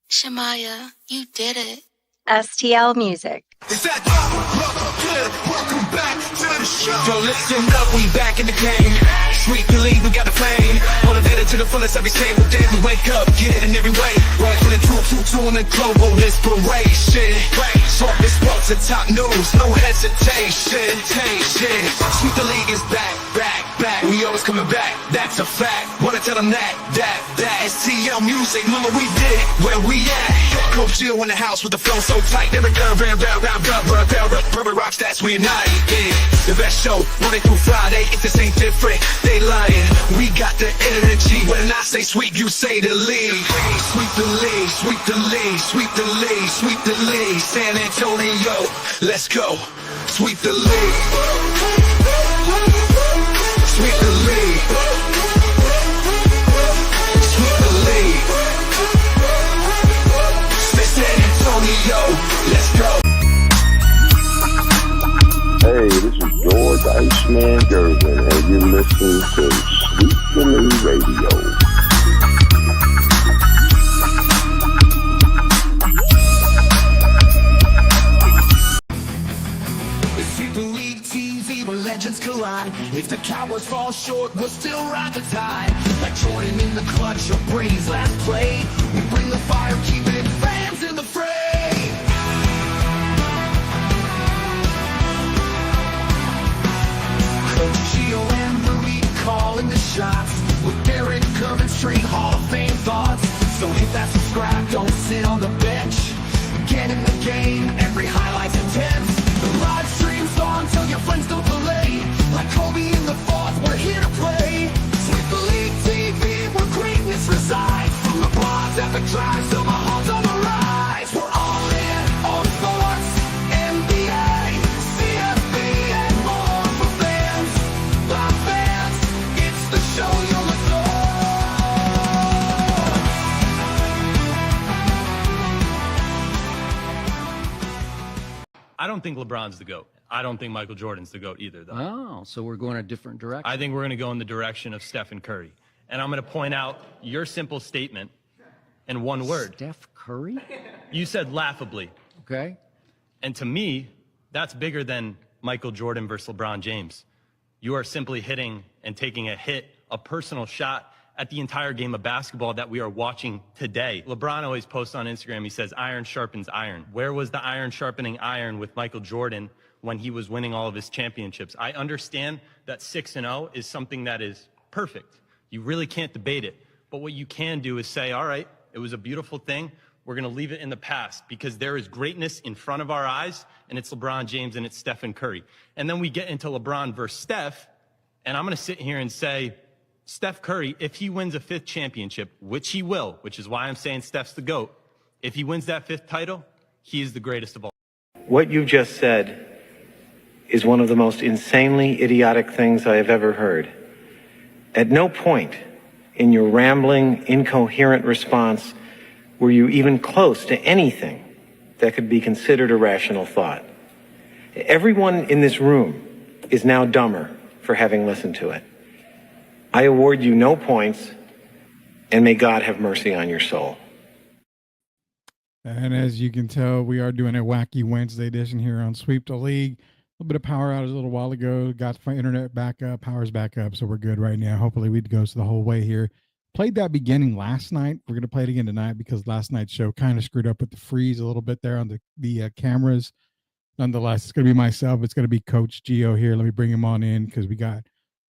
Shamaya, you did it. STL Music. Welcome back to the show. Yo, listen up, we back in the game. Sweet believe we got the flame. Motivated to the fullest every single day. We wake up, get it in every way. Right from the 222 and the global inspiration. Talk this sports and top news, no hesitation. Sweet the league is back. We always coming back, that's a fact. Wanna tell them that STL Music, mama, we did it, where we at? Coach Jill in the house with the flow so tight. Every rocks, that's we unite. Yeah, the best show, Monday through Friday. If this ain't different, they lying. We got the energy. When I say sweep, you say the league. Sweep the league, sweep the league, sweep the league, sweep the league. San Antonio, let's go. Sweep the league. Sweep the league. Sweep the league. San Antonio, let's go. Hey, this is George Iceman Gervin, and you're listening to Sweet the League Radio. Legends collide. If the Cowboys fall short, we'll still ride the tide. Like Jordan in the clutch or Brady's last play, we bring the fire, keeping fans in the fray. Coach Gio and Marie calling the shots, with Derek coming straight Hall of Fame thoughts. So hit that subscribe, don't sit on the bench. Get in the game, every highlight's intense. The live stream's on till your friends don't delay. Like Kobe in the fourth, we're here to play. Sweep the League TV, where greatness resides. From the blondes at the drives till my heart's on the rise. We're all in on sports, NBA, CFB, and more for fans. Live fans, it's the show you'll adore. I don't think LeBron's the GOAT. I don't think Michael Jordan's the GOAT either, though. Oh, so we're going a different direction. I think we're going to go in the direction of Stephen Curry. And I'm going to point out your simple statement in one word. Steph Curry? You said laughably. Okay. And to me, that's bigger than Michael Jordan versus LeBron James. You are simply hitting and taking a hit, a personal shot at the entire game of basketball that we are watching today. LeBron always posts on Instagram, he says, iron sharpens iron. Where was the iron sharpening iron with Michael Jordan when he was winning all of his championships? I understand that 6-0 is something that is perfect. You really can't debate it. But what you can do is say, all right, it was a beautiful thing. We're going to leave it in the past because there is greatness in front of our eyes, and it's LeBron James and it's Stephen Curry. And then we get into LeBron versus Steph, and I'm going to sit here and say, Steph Curry, if he wins a 5th championship, which he will, which is why I'm saying Steph's the GOAT, if he wins that 5th title, he is the greatest of all. What you just said is one of the most insanely idiotic things I have ever heard. At no point in your rambling, incoherent response were you even close to anything that could be considered a rational thought. Everyone in this room is now dumber for having listened to it. I award you no points, and may God have mercy on your soul. And as you can tell, we are doing a Wacky Wednesday edition here on Sweep the League. A little bit of power outage a little while ago. Got my internet back up, power's back up, so we're good right now. Hopefully we goes the whole way here. Played that beginning last night. We're going to play it again tonight because last night's show kind of screwed up with the freeze a little bit there on the cameras. Nonetheless, it's going to be myself. It's going to be Coach Gio here. Let me bring him on in because we got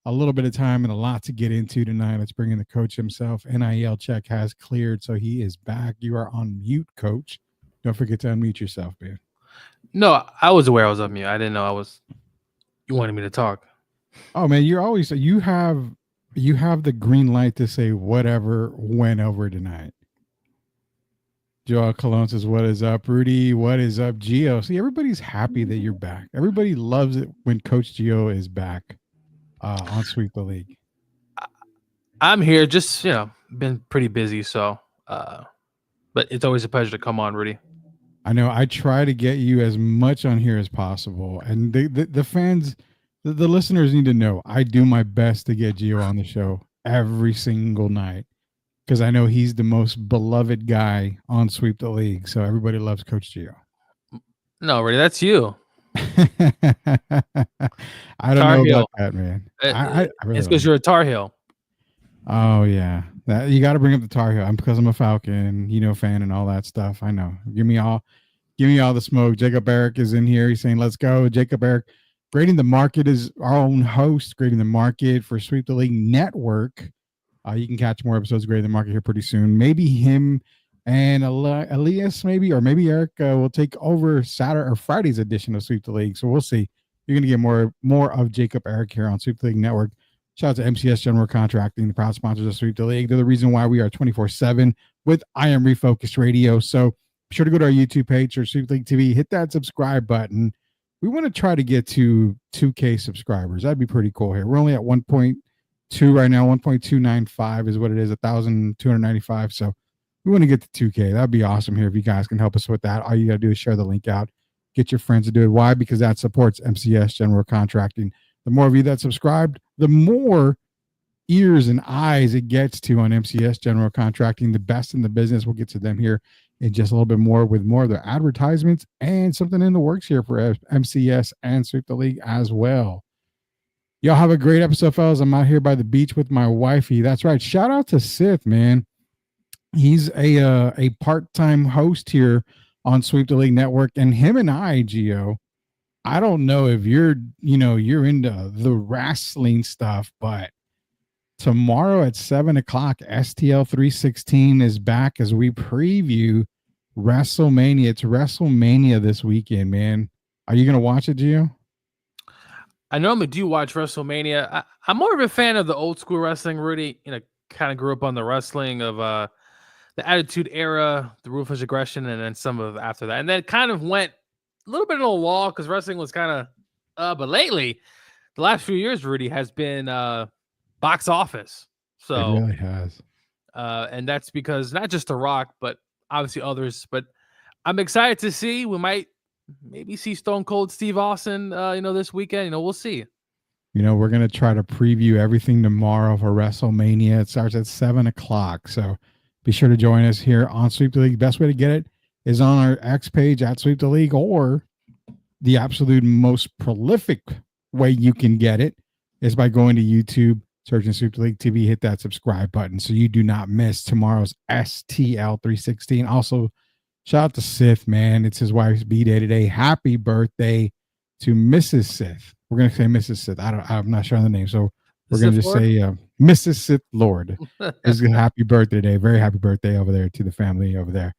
a little bit of time and a lot to get into tonight. Let's bring in the coach himself. NIL check has cleared, so he is back. You are on mute, Coach. Don't forget to unmute yourself, man. No, I was aware I was on mute. I didn't know you wanted me to talk. Oh, man, you're always, you have the green light to say whatever went over tonight. Joel Colon says, what is up, Rudy? What is up, Gio? See, everybody's happy that you're back. Everybody loves it when Coach Gio is back on Sweep the League. I'm here, just, been pretty busy, so, but it's always a pleasure to come on, Rudy. I know I try to get you as much on here as possible. And the fans, the listeners need to know I do my best to get Gio on the show every single night. because I know he's the most beloved guy on Sweep the League. So everybody loves Coach Gio. No, Rudy, that's you. I don't Tar know Heel. about that, man. I really It's because don't. you're a Tar Heel. Oh yeah, that you got to bring up the Tar Heel. Because I'm a Falcon, fan and all that stuff. I know. Give me all the smoke. Jacob Eric is in here. He's saying, "Let's go." Jacob Eric, Grading the Market is our own host. Grading the Market for Sweep the League Network. You can catch more episodes of Grading the Market here pretty soon. Maybe him and Elias, or maybe Eric will take over Saturday or Friday's edition of Sweep the League. So we'll see. You're going to get more of Jacob Eric here on Sweep the League Network. Shout out to MCS General Contracting, the proud sponsors of Sweep the League. They're the reason why we are 24/7 with I Am Refocused Radio. So be sure to go to our YouTube page or Sweep the League TV. Hit that subscribe button. We want to try to get to 2K subscribers. That'd be pretty cool here. We're only at 1.2 right now. 1.295 is what it is, 1,295. So we want to get to 2K. That'd be awesome here if you guys can help us with that. All you got to do is share the link out. Get your friends to do it. Why? Because that supports MCS General Contracting. The more of you that subscribed, the more ears and eyes it gets to on MCS General Contracting, the best in the business. We'll get to them here in just a little bit more with more of their advertisements and something in the works here for MCS and Sweep the League as well. Y'all have a great episode, fellas. I'm out here by the beach with my wifey. That's right. Shout out to Sith, man. He's a part-time host here on Sweep the League Network, and him and I, Gio, I don't know if you're into the wrestling stuff, but tomorrow at 7:00, STL 316 is back as we preview WrestleMania. It's WrestleMania this weekend, man. Are you going to watch it, Gio? I normally do watch WrestleMania. I'm more of a fan of the old school wrestling, Rudy. Kind of grew up on the wrestling of the Attitude Era, the Ruthless Aggression, and then some of after that. And then kind of went a little bit in a lull because wrestling was kind of but lately, the last few years, Rudy, has been box office. So it really has. And that's because not just The Rock, but obviously others. But I'm excited to see. We might maybe see Stone Cold Steve Austin, this weekend. We'll see. We're going to try to preview everything tomorrow for WrestleMania. It starts at 7:00. So be sure to join us here on Sweep the League. Best way to get it is on our X page at Sweep the League, or the absolute most prolific way you can get it is by going to YouTube, searching Sweep the League TV, hit that subscribe button so you do not miss tomorrow's STL 316. Also, shout out to Sith, man. It's his wife's B-Day today. Happy birthday to Mrs. Sith. We're going to say Mrs. Sith. I'm not sure on the name, so we're going to just say Mrs. Sith Lord. It's a happy birthday today. Very happy birthday over there to the family over there.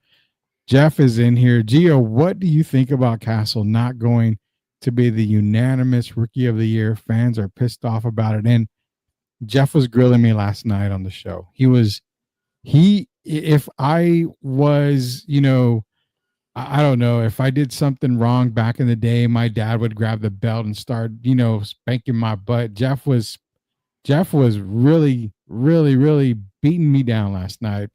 Jeff is in here. Gio, what do you think about Castle not going to be the unanimous Rookie of the Year? Fans are pissed off about it. And Jeff was grilling me last night on the show. If I was, I don't know, if I did something wrong back in the day, my dad would grab the belt and start, spanking my butt. Jeff was really, really, really beating me down last night.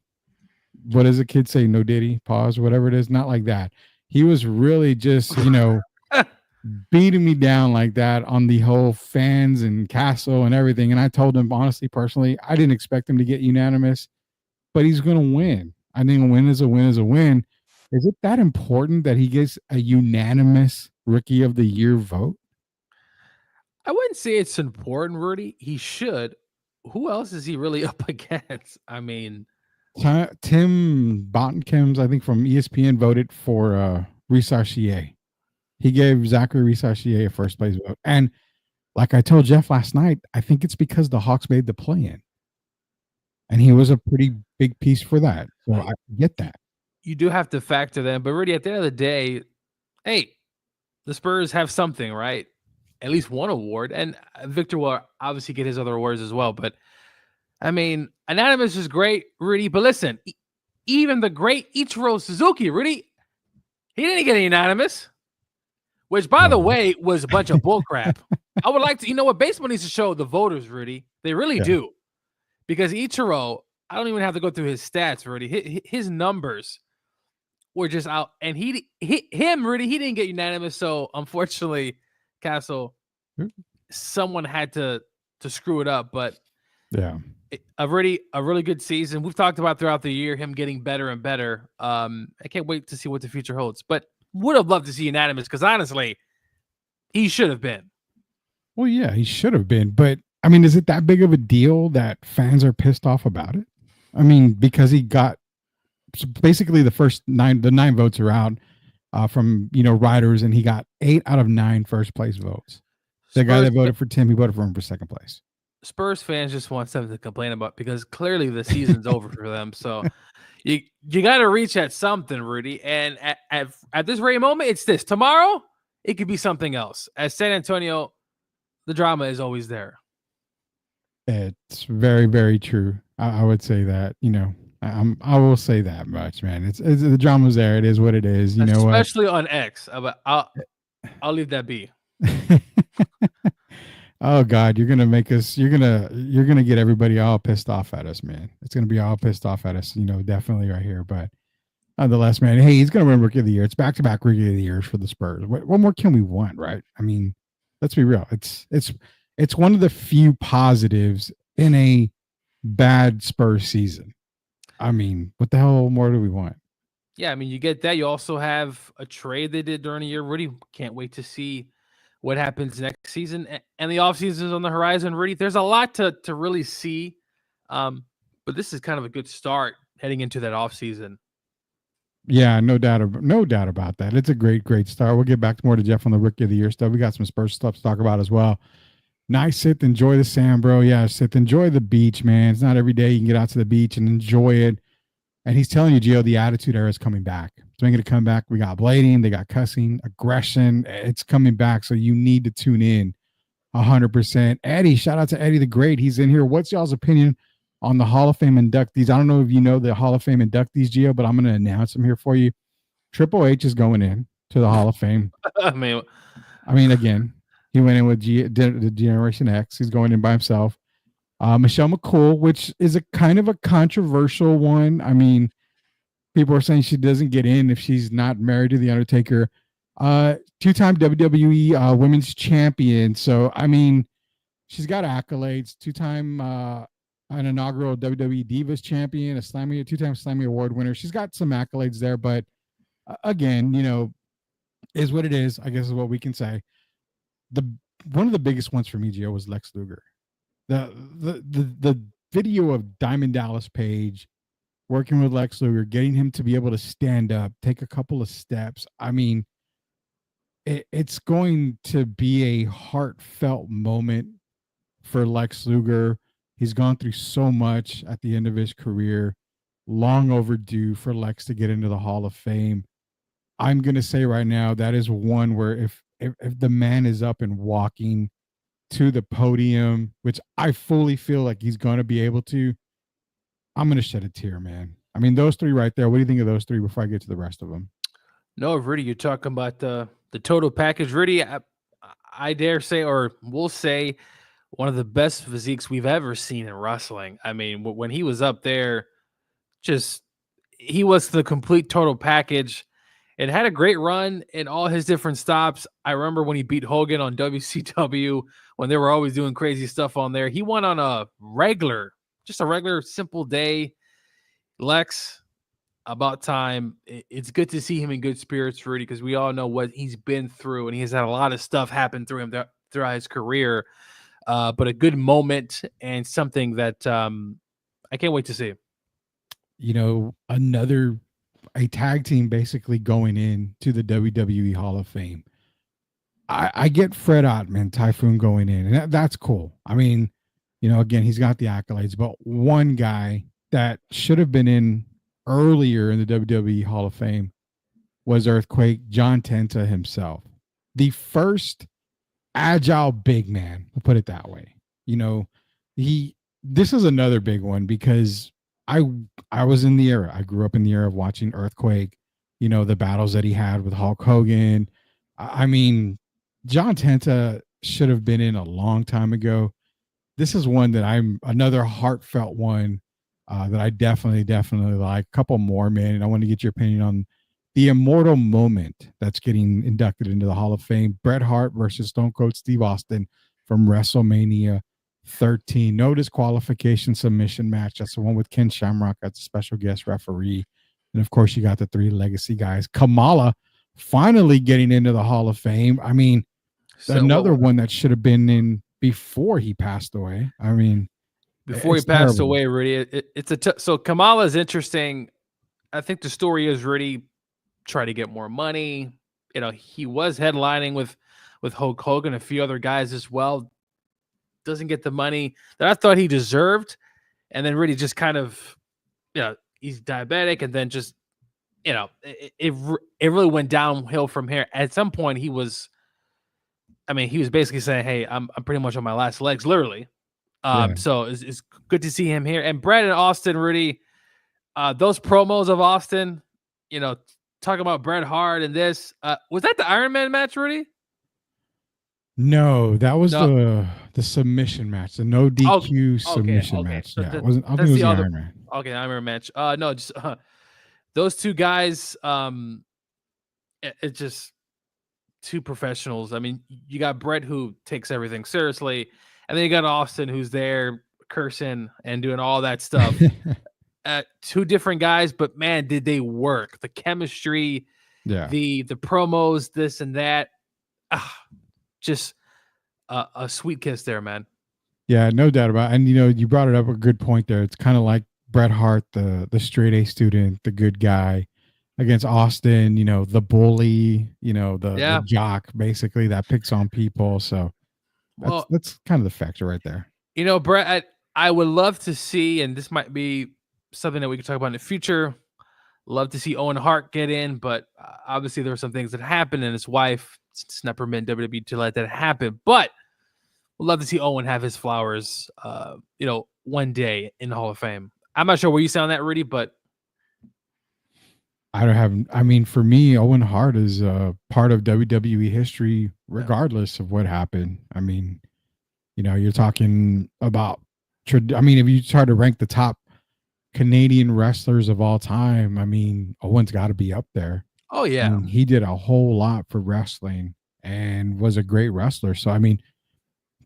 What does a kid say? No diddy, pause, whatever it is. Not like that. He was really just, beating me down like that on the whole fans and Castle and everything. And I told him, honestly, personally, I didn't expect him to get unanimous, but he's going to win. I think a win is a win is a win. Is it that important that he gets a unanimous Rookie of the Year vote? I wouldn't say it's important, Rudy. He should. Who else is he really up against? I mean, Tim Bontemps, I think from ESPN, voted for Reese Archier. He gave Zachary Reese Archier a first place vote. And like I told Jeff last night, I think it's because the Hawks made the play-in. And he was a pretty big piece for that. So I get that. You do have to factor them. But Rudy, at the end of the day, hey, the Spurs have something, right? At least one award. And Victor will obviously get his other awards as well. But, I mean, unanimous is great, Rudy. But listen, even the great Ichiro Suzuki, Rudy, he didn't get unanimous. Which, by the way, was a bunch of bullcrap. I would like to, what baseball needs to show the voters, Rudy. They really do. Because Ichiro, I don't even have to go through his stats, Rudy. His numbers were just out. And Rudy, he didn't get unanimous. So, unfortunately, Castle, someone had to screw it up. But A really good season. We've talked about throughout the year him getting better and better. I can't wait to see what the future holds. But would have loved to see unanimous because honestly, he should have been. Well, yeah, he should have been. But I mean, is it that big of a deal that fans are pissed off about it? I mean, because he got basically the nine votes are out from writers, and he got 8 out of 9 first place votes. The guy that voted for Tim, he voted for him for second place. Spurs fans just want something to complain about because clearly the season's over for them. So you got to reach at something, Rudy. And at this very moment, it's this. Tomorrow, it could be something else. At San Antonio, the drama is always there. It's very, very true. I would say that. I will say that much, man. It's the drama's there. It is what it is. You know what? Especially on X. But I'll leave that be. Oh God, you're gonna make us. You're gonna get everybody all pissed off at us, man. It's gonna be all pissed off at us. Definitely right here. But nonetheless, man. Hey, he's gonna win Rookie of the Year. It's back-to-back Rookie of the Years for the Spurs. What more can we want, right? I mean, let's be real. It's one of the few positives in a bad Spurs season. I mean, what the hell more do we want? Yeah, I mean, you get that. You also have a trade they did during the year. Rudy, can't wait to see what happens next season. And the offseason is on the horizon, Rudy. There's a lot to really see. But this is kind of a good start heading into that offseason. Yeah, no doubt about that. It's a great start. We'll get back more to Jeff on the Rookie of the Year stuff. We got some Spurs stuff to talk about as well. Nice, Sith. Enjoy the sand, bro. Yeah, Sith. Enjoy the beach, man. It's not every day you can get out to the beach and enjoy it. And he's telling you, Gio, the attitude era is coming back. It's making it come back. We got blading, they got cussing, aggression. It's coming back. So you need to tune in 100%. Eddie, shout out to Eddie the Great. He's in here. What's y'all's opinion on the Hall of Fame inductees? I don't know if you know the Hall of Fame inductees, Gio, but I'm going to announce them here for you. Triple H is going in to the Hall of Fame. I mean, again, he went in with the Generation X. He's going in by himself. Michelle McCool, which is a kind of a controversial one. I mean, people are saying she doesn't get in if she's not married to The Undertaker. Two-time WWE Women's Champion. So, I mean, she's got accolades. Two-time an inaugural WWE Divas Champion, two-time Slammy Award winner. She's got some accolades there, but again, is what it is, I guess is what we can say. One of the biggest ones for me, Gio, was Lex Luger. The video of Diamond Dallas Page working with Lex Luger, getting him to be able to stand up, take a couple of steps. I mean, it's going to be a heartfelt moment for Lex Luger. He's gone through so much at the end of his career. Long overdue for Lex to get into the Hall of Fame. I'm going to say right now that is one where if the man is up and walking to the podium, which I fully feel like he's going to be able to, I'm going to shed a tear, man. I mean, those three right there. What do you think of those three before I get to the rest of them? No, Rudy, you're talking about the total package. Rudy, I dare say, or will say, one of the best physiques we've ever seen in wrestling. I mean, when he was up there, he was the complete total package. It had a great run in all his different stops. I remember when he beat Hogan on WCW when they were always doing crazy stuff on there. He won on a regular simple day. Lex, about time. It's good to see him in good spirits, Rudy, because we all know what he's been through, and he's had a lot of stuff happen through him throughout his career. But a good moment and something that I can't wait to see. A tag team basically going in to the WWE Hall of Fame. I get Fred Ottman, Typhoon going in, and that's cool. I mean, again, he's got the accolades, but one guy that should have been in earlier in the WWE Hall of Fame was Earthquake, John Tenta himself. The first agile big man, we'll put it that way. This is another big one because I was in the era. I grew up in the era of watching Earthquake, the battles that he had with Hulk Hogan. I mean, John Tenta should have been in a long time ago. This is one that another heartfelt one that I definitely like. A couple more, man. And I want to get your opinion on the immortal moment that's getting inducted into the Hall of Fame. Bret Hart versus Stone Cold Steve Austin from WrestleMania 13. No disqualification submission match. That's the one with Ken Shamrock. That's a special guest referee. And of course, you got the 3 legacy guys. Kamala finally getting into the Hall of Fame. I mean, So another one that should have been in before he passed away. I mean, before he it's passed terrible. away, Rudy, so Kamala is interesting. I think the story is Rudy try to get more money. You know, he was headlining with Hulk Hogan, a few other guys as well. Doesn't get the money that I thought he deserved, and then Rudy just kind of, you know, he's diabetic, and then just, you know, it really went downhill from here. At some point, he was basically saying, "Hey, I'm pretty much on my last legs," literally. Yeah. So it's good to see him here. And Brad and Austin, Rudy, those promos of Austin, you know, talking about Bret Hart and this, was that the Iron Man match, Rudy? No, that was No. the submission match, the no DQ submission match. So Yeah, it wasn't. I think it was the Iron Man. Okay, Iron Man match. No, just those two guys. It's just two professionals. I mean, you got Bret who takes everything seriously, and then you got Austin who's there cursing and doing all that stuff. Two different guys, but man, did they work? The chemistry, Yeah, the promos, this and that. Just a sweet kiss there, man. yeah, no doubt about it. And you know, you brought it up, a good point there. It's kind of like Bret Hart, the straight A student, the good guy, against Austin, you know, the bully, you know, the jock, basically, that picks on people. So that's kind of the factor right there. You know, Bret, I would love to see, and this might be something that we could talk about in the future. Love to see Owen Hart get in, but obviously there were some things that happened, and his wife not permit WWE to let that happen. But we'd love to see Owen have his flowers, you know, one day in the Hall of Fame. I'm not sure where you sound that, Rudy, but I mean, for me, Owen Hart is part of WWE history, regardless of what happened. I mean, you know, you're talking about, I mean, if you try to rank the top Canadian wrestlers of all time, I mean, Owen's got to be up there. Oh, yeah. I mean, he did a whole lot for wrestling and was a great wrestler. So, I mean,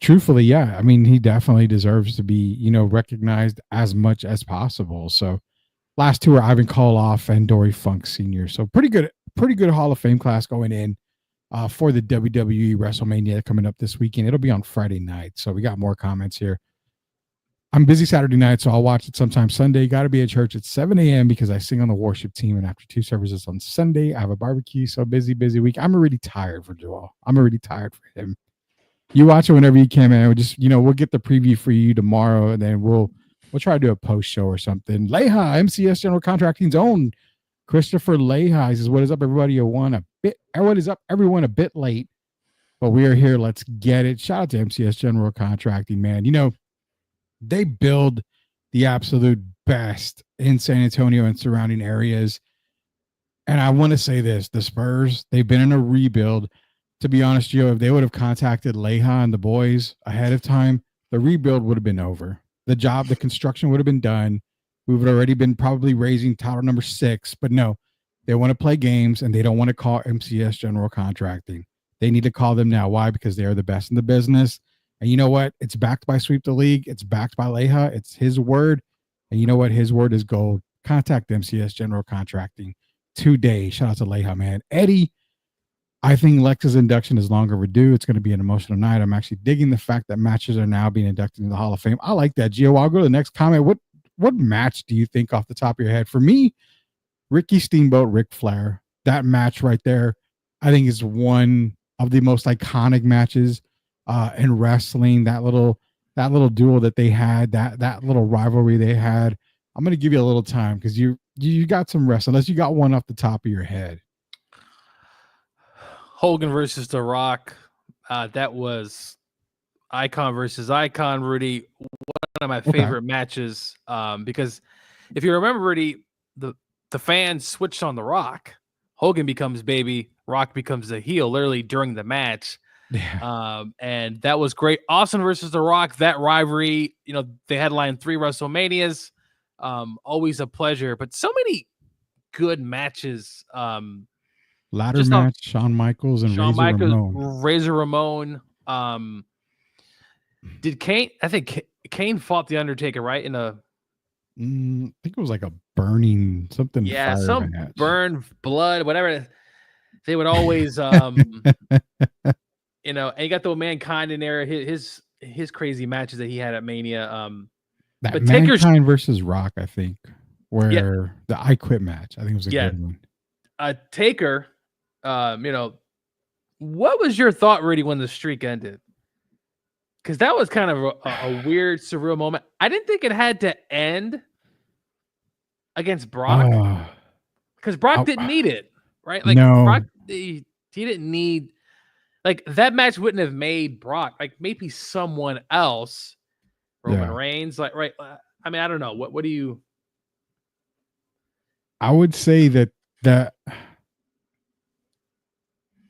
truthfully, yeah, I mean, he definitely deserves to be, you know, recognized as much as possible. So, last two are Ivan Koloff and Dory Funk Sr. So, pretty good Hall of Fame class going in for the WWE WrestleMania coming up this weekend. It'll be on Friday night. So, we got more comments here. I'm busy Saturday night, so I'll watch it sometime Sunday. Got to be at church at 7 a.m. because I sing on the worship team. And after 2 services on Sunday, I have a barbecue. So busy week. I'm already tired for Joel. I'm already tired for him. You watch it whenever you can, man. We'll just, you know, we'll get the preview for you tomorrow, and then we'll try to do a post show or something. Leha, MCS General Contracting's own Christopher Leha says, "What is up, everybody? What is up, everyone? A bit late, but we are here. Let's get it." Shout out to MCS General Contracting, man. You know, they build the absolute best in San Antonio and surrounding areas. And I want to say this, the Spurs, they've been in a rebuild. To be honest, Joe, if they would have contacted Leha and the boys ahead of time, the rebuild would have been over. The construction would have been done. We would have already been probably raising title number 6. But no, they want to play games, and they don't want to call MCS General Contracting. They need to call them now. Why? Because they are the best in the business. And you know what? It's backed by Sweep the League. It's backed by Leha. It's his word. And you know what? His word is gold. Contact MCS General Contracting today. Shout out to Leha, man. Eddie, I think Lex's induction is long overdue. It's going to be an emotional night. I'm actually digging the fact that matches are now being inducted into the Hall of Fame. I like that, Gio. I'll go to the next comment. What match do you think off the top of your head? For me, Ricky Steamboat, Ric Flair. That match right there, I think, is one of the most iconic matches in wrestling. That little duel that they had, that little rivalry they had. I'm going to give you a little time because you got some wrestling, unless you got one off the top of your head. Hogan versus The Rock. That was icon versus icon, Rudy. One of my favorite matches. Because if you remember, Rudy, the fans switched on The Rock. Hogan becomes baby. Rock becomes the heel literally during the match. Yeah. And that was great. Austin versus The Rock, that rivalry, you know, they headlined 3 WrestleManias. Always a pleasure, but so many good matches. Ladder match, Shawn Michaels and Razor Ramon. Razor Ramon. Did Kane? I think Kane fought the Undertaker, right? In a I think it was like a burning something fire some match. burn blood, whatever. They would always, you know, and you got the Mankind in there. His crazy matches that he had at Mania. That but Taker's Mankind versus Rock, I think, where the I Quit match. I think it was a good one. Taker, you know, what was your thought, Rudy, when the streak ended? Because that was kind of a weird, surreal moment. I didn't think it had to end against Brock because Brock didn't need it, right? Like no. Brock, he didn't need, like, that match wouldn't have made Brock, like, maybe someone else, Roman Reigns, like, right? I mean, I don't know. What do you? I would say that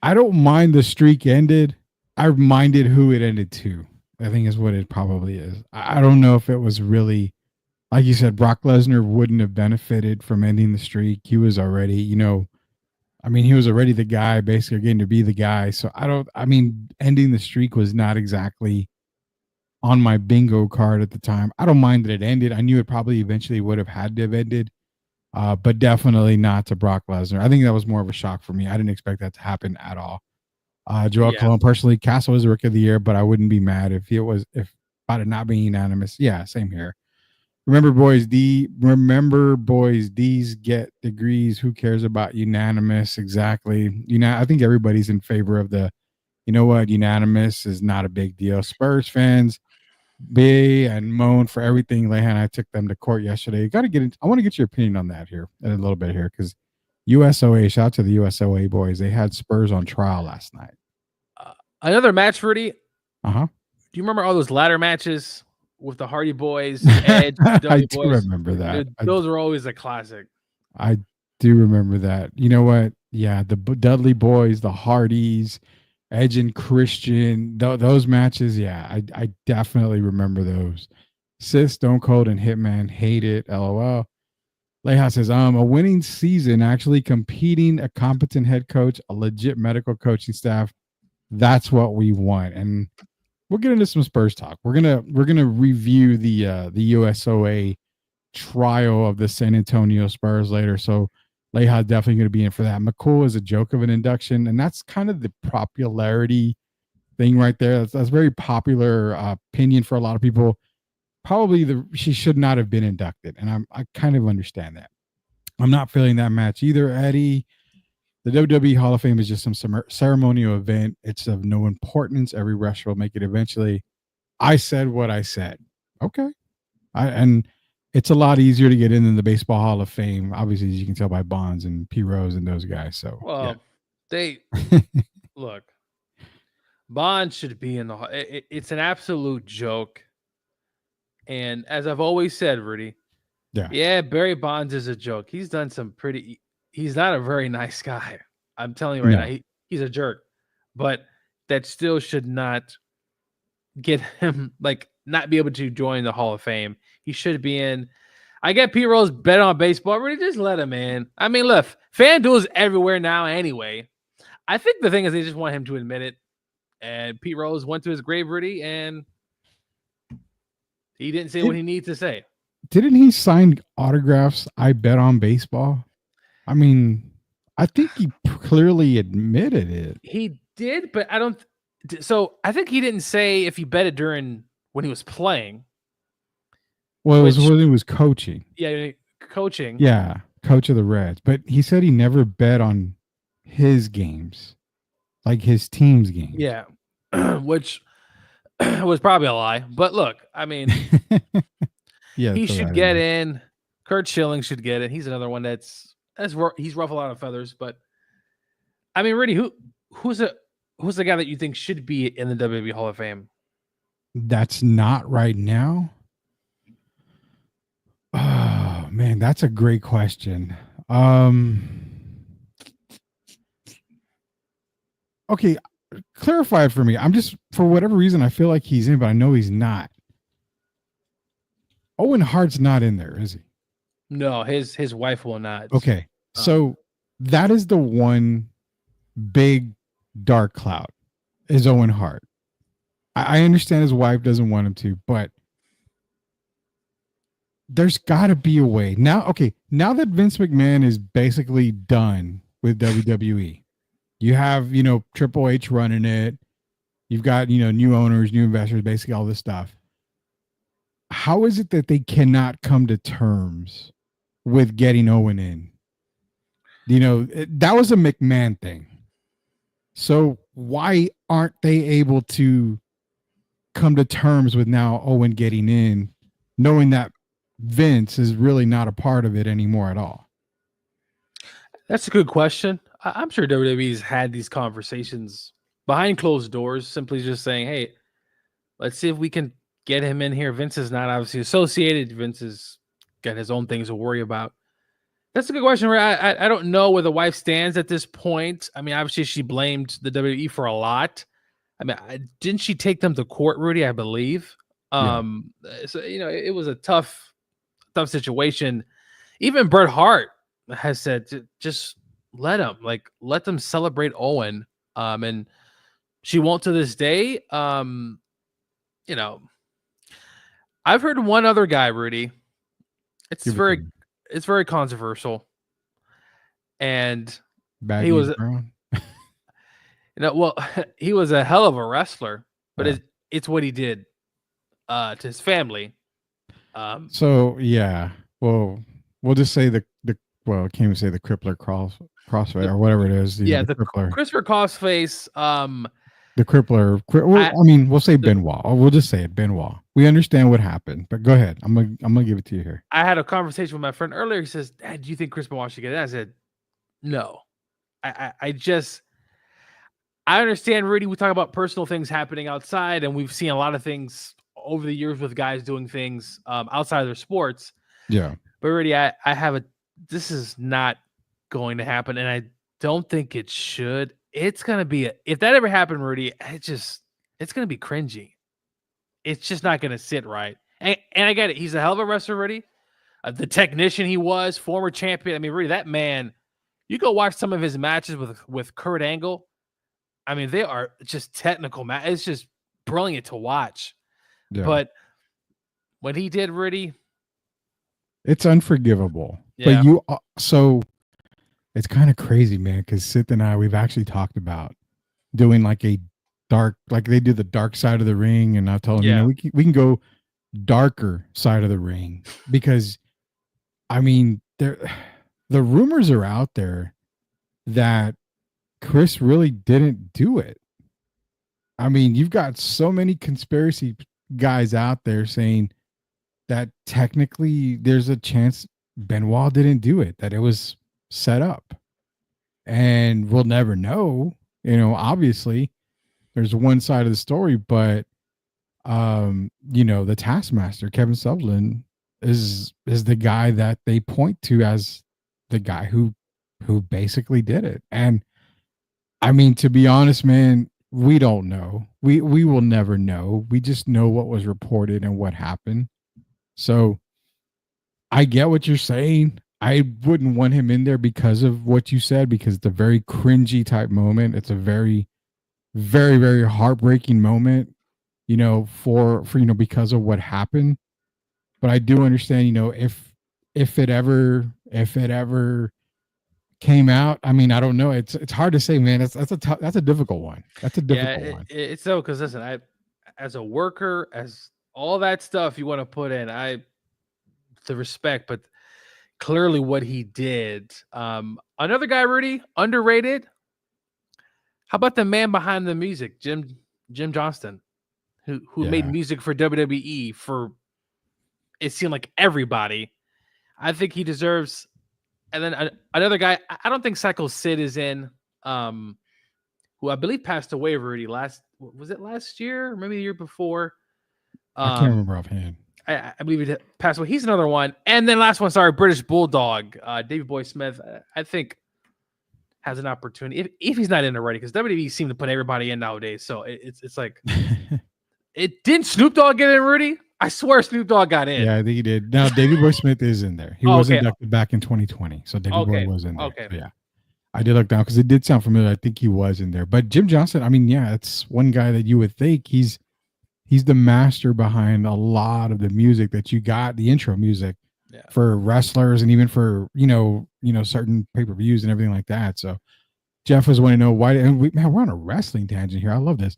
I don't mind the streak ended. I minded who it ended to. I think is what it probably is. I don't know if it was really, like you said, Brock Lesnar wouldn't have benefited from ending the streak. He was already, you know, I mean, he was already the guy, basically getting to be the guy. So I mean, ending the streak was not exactly on my bingo card at the time. I don't mind that it ended. I knew it probably eventually would have had to have ended, but definitely not to Brock Lesnar. I think that was more of a shock for me. I didn't expect that to happen at all. Joel Colon, personally, Castle is Rookie of the Year, but I wouldn't be mad if about it not being unanimous. Yeah, same here. Remember, boys, D's get degrees. Who cares about unanimous? Exactly. I think everybody's in favor of the, you know what, unanimous is not a big deal. Spurs fans bay and moan for everything. Lehan, I took them to court yesterday. Got to get I want to get your opinion on that here in a little bit here, because USOA, shout out to the USOA boys. They had Spurs on trial last night. Another match, Rudy. Uh-huh. Do you remember all those ladder matches with the Hardy Boys, Edge, I do remember that. Those were always a classic. I do remember that. You know what? Yeah, the Dudley Boys, the Hardys, Edge and Christian, those matches. Yeah, I definitely remember those. Sis, Stone Cold, and Hitman hate it. LOL. Leha says, a winning season, actually competing, a competent head coach, a legit medical coaching staff. That's what we want. And we'll get into some Spurs talk. We're gonna review the USOA trial of the San Antonio Spurs later. So Leha definitely going to be in for that. McCool is a joke of an induction, and that's kind of the popularity thing right there. That's very popular opinion for a lot of people. Probably she should not have been inducted, and I kind of understand that. I'm not feeling that match either, Eddie. The WWE Hall of Fame is just some ceremonial event. It's of no importance. Every wrestler will make it eventually. I said what I said. Okay. And it's a lot easier to get in than the Baseball Hall of Fame. Obviously, as you can tell by Bonds and P. Rose and those guys. So, they look. Bonds should be in the Hall. It's an absolute joke. And as I've always said, Rudy, Barry Bonds is a joke. He's done some pretty. He's not a very nice guy. I'm telling you right now, he's a jerk. But that still should not get him, like, not be able to join the Hall of Fame. He should be in. I get Pete Rose bet on baseball. Really, just let him in. I mean, look, FanDuel is everywhere now anyway. I think the thing is they just want him to admit it. And Pete Rose went to his grave, Rudy, and he didn't say what he needs to say. Didn't he sign autographs? I bet on baseball. I mean, I think he clearly admitted it. He did, but I don't. So I think he didn't say if he bet it during when he was playing. Well, it was when he was coaching. Yeah, coaching. Yeah, coach of the Reds. But he said he never bet on his games, like his team's games. Yeah, which was probably a lie. But look, I mean, he should get in. Kurt Schilling should get it. He's another one he's rough a lot of feathers. But I mean, Rudy, who's the guy that you think should be in the WWE Hall of Fame? That's not right now. Oh man, that's a great question. Okay, clarify it for me. I'm just, for whatever reason, I feel like he's in, but I know he's not. Owen Hart's not in there, is he? No, his wife will not. Okay, so that is the one big dark cloud, is Owen Hart. I understand his wife doesn't want him to, but there's got to be a way now. Okay, now that Vince McMahon is basically done with WWE, you have Triple H running it. You've got new owners, new investors, basically all this stuff. How is it that they cannot come to terms with getting Owen in? That was a McMahon thing. So why aren't they able to come to terms with now Owen getting in, knowing that Vince is really not a part of it anymore at all? That's a good question. I'm sure WWE's had these conversations behind closed doors, simply just saying, hey, let's see if we can get him in here. Vince is not obviously associated. Vince has got his own things to worry about. That's a good question. I don't know where the wife stands at this point. I mean, obviously she blamed the WWE for a lot. I mean, didn't she take them to court, Rudy? I believe. So it was a tough situation. Even Bret Hart has said, just let them celebrate Owen. And she won't to this day. I've heard one other guy, Rudy. It's very controversial. And Bad he was, Brown. he was a hell of a wrestler, but it's what he did to his family. So yeah, well, we'll just say I can't even say the Crippler crossfade or whatever it is. The Crippler. Christopher Crossface. The Crippler. We'll say Benoit. We'll just say it, Benoit. We understand what happened, but go ahead. I'm gonna give it to you here. I had a conversation with my friend earlier. He says, "Dad, do you think Chris Benoit should get it?" I said, "No." I understand, Rudy. We talk about personal things happening outside, and we've seen a lot of things over the years with guys doing things outside of their sports. Yeah. But Rudy, this is not going to happen, and I don't think it should. It's going to be if that ever happened, Rudy, it's going to be cringy. It's just not going to sit right. And I get it. He's a hell of a wrestler, Rudy. The technician he was, former champion. I mean, Rudy, that man, you go watch some of his matches with Kurt Angle. I mean, they are just technical, man. It's just brilliant to watch. Yeah. But what he did, Rudy, it's unforgivable. Yeah. But so it's kind of crazy, man, because Sith and I, we've actually talked about doing like a dark, like they do the dark side of the ring. And I told him, we can go darker side of the ring because, I mean, the rumors are out there that Chris really didn't do it. I mean, you've got so many conspiracy guys out there saying that technically there's a chance Benoit didn't do it, that it was set up. And we'll never know. Obviously there's one side of the story, but the Taskmaster, Kevin Sutherland, is the guy that they point to as the guy who basically did it. And I mean, to be honest, man, we don't know. We will never know. We just know what was reported and what happened. So I get what you're saying. I wouldn't want him in there because of what you said, because it's a very cringy type moment. It's a very, very, very heartbreaking moment, for because of what happened. But I do understand, if it ever came out, I mean, I don't know. It's hard to say, man. That's a difficult one. That's a difficult one. It's so, because listen, as a worker, as all that stuff you want to put in, the respect, but clearly what he did. Another guy, Rudy, underrated. How about the man behind the music, Jim Johnston, who made music for WWE for, it seemed like, everybody. I think he deserves. And then another guy, I don't think Psycho Sid is in, who I believe passed away, Rudy, was it last year or maybe the year before? I can't remember offhand. I believe he passed away. He's another one. And then last one, sorry, British Bulldog, Davey Boy Smith, I think has an opportunity if he's not in already, because WWE seem to put everybody in nowadays. So it's like, it didn't Snoop Dogg get in, Rudy? I swear Snoop Dogg got in. Yeah, I think he did. Now, Davey Boy Smith is in there. He was inducted back in 2020. So Davey Boy was in there. Okay. So yeah. I did look down because it did sound familiar. I think he was in there. But Jim Johnston, I mean, yeah, it's one guy that you would think he's He's the master behind a lot of the music that you got, the intro music for wrestlers and even for, certain pay-per-views and everything like that. So Jeff was wanting to know why, and we're on a wrestling tangent here. I love this.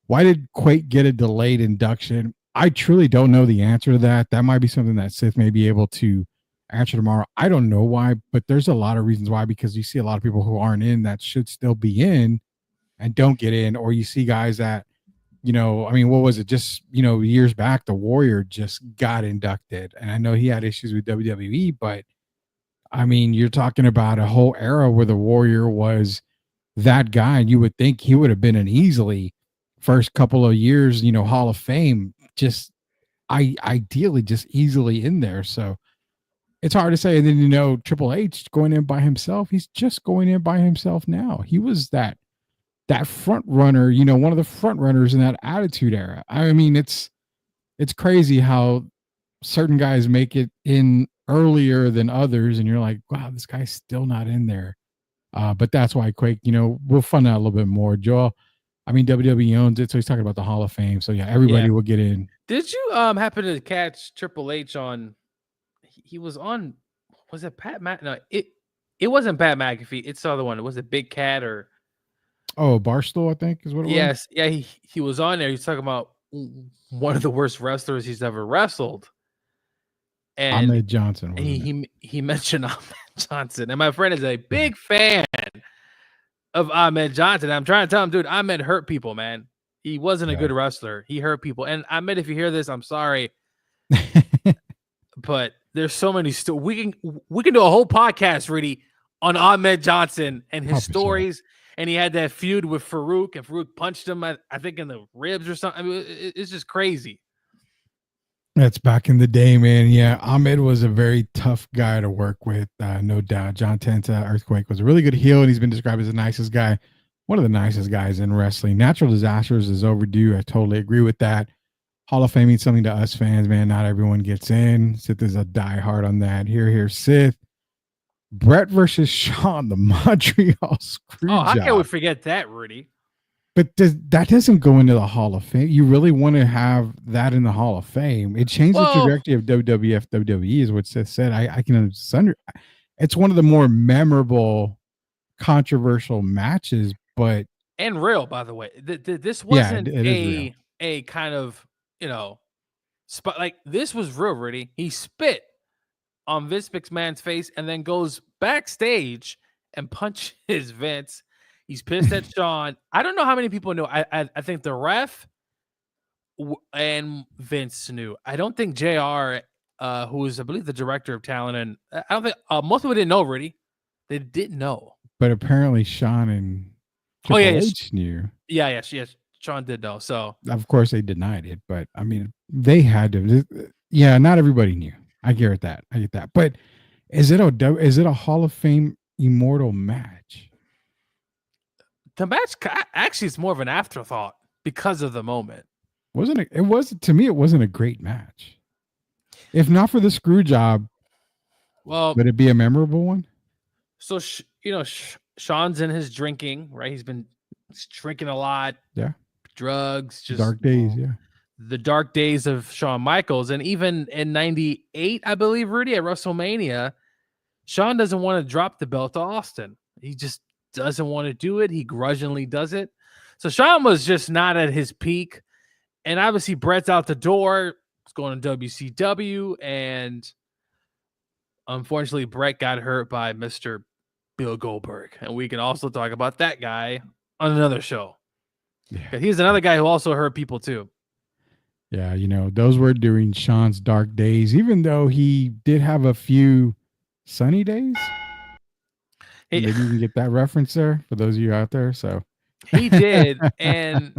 Why did Quake get a delayed induction? I truly don't know the answer to that. That might be something that Sith may be able to answer tomorrow. I don't know why, but there's a lot of reasons why, because you see a lot of people who aren't in that should still be in and don't get in, or you see guys that, what was it? Just, years back, the Warrior just got inducted. And I know he had issues with WWE, but you're talking about a whole era where the Warrior was that guy. And you would think he would have been an easily first couple of years, Hall of Fame, just ideally just easily in there. So it's hard to say. And then, Triple H going in by himself, he's just going in by himself now. He was that front runner, one of the front runners in that Attitude Era. It's crazy how certain guys make it in earlier than others, and you're like, wow, this guy's still not in there. But that's why Quake, we'll find out a little bit more. Joel, WWE owns it, so he's talking about the Hall of Fame. So yeah, everybody will get in. Did you happen to catch Triple H on? He was on. Was it Pat? No, it wasn't Pat McAfee. It's the other one. Was it Big Cat or? Oh, Barstool, I think is what it was. Yes, yeah, he was on there. He's talking about one of the worst wrestlers he's ever wrestled. And Ahmed Johnson. And he mentioned Ahmed Johnson, and my friend is a big fan of Ahmed Johnson. I'm trying to tell him, dude, Ahmed hurt people, man. He wasn't a good wrestler. He hurt people. And Ahmed, if you hear this, I'm sorry, but there's so many. We can do a whole podcast, really, on Ahmed Johnson and his stories. And he had that feud with Farouk, and Farouk punched him, I think, in the ribs or something. It's just crazy. That's back in the day, man. Yeah, Ahmed was a very tough guy to work with, no doubt. John Tenta, Earthquake, was a really good heel, and he's been described as the nicest guy, one of the nicest guys in wrestling. Natural disasters is overdue. I totally agree with that. Hall of Fame means something to us fans, man. Not everyone gets in. Sith is a diehard on that. Here, Sith. Brett versus Sean, the Montreal Screwjob. Oh, how can we forget that, Rudy? But that doesn't go into the Hall of Fame. You really want to have that in the Hall of Fame. It changed the trajectory of WWF, WWE, is what Seth said. I can understand. It's one of the more memorable, controversial matches, but and real, by the way. This wasn't a kind of spot. Like, this was real, Rudy. He spit on Vince McMahon's face and then goes backstage and punches Vince. He's pissed at Sean. I don't know how many people know. I think the ref and Vince knew. I don't think JR, who is, I believe, the director of talent, and I don't think most people didn't know, Rudy. They didn't know. But apparently Sean and Triple H knew. Yes. Sean did know. So of course they denied it, but they had to. Yeah, not everybody knew. I get that. But is it a Hall of Fame immortal match? The match actually is more of an afterthought because of the moment. To me, it wasn't a great match. If not for the screw job, would it be a memorable one? So Sean's in his drinking, right? He's drinking a lot. Yeah. Drugs, just dark days. Yeah. The dark days of Shawn Michaels. And even in 98, I believe, Rudy, at WrestleMania, Shawn doesn't want to drop the belt to Austin. He just doesn't want to do it. He grudgingly does it. So Shawn was just not at his peak. And obviously Brett's out the door. He's going to WCW. And unfortunately, Brett got hurt by Mr. Bill Goldberg. And we can also talk about that guy on another show. Yeah. He's another guy who also hurt people too. Yeah, those were during Sean's dark days, even though he did have a few sunny days. Maybe you can get that reference there for those of you out there. So he did. And,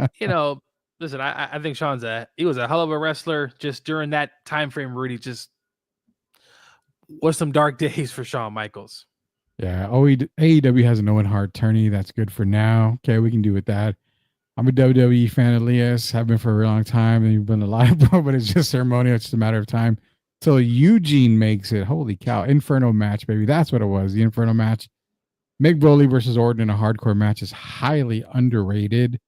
listen, I think he was a hell of a wrestler just during that time frame. Rudy, just was some dark days for Shawn Michaels. Yeah. AEW has an Owen Hart tourney. That's good for now. Okay, we can do with that. I'm a WWE fan, Elias. Have been for a really long time, and you've been alive, bro. But it's just ceremonial. It's just a matter of time till Eugene makes it. Holy cow! Inferno match, baby. That's what it was. The Inferno match. Mick Foley versus Orton in a hardcore match is highly underrated.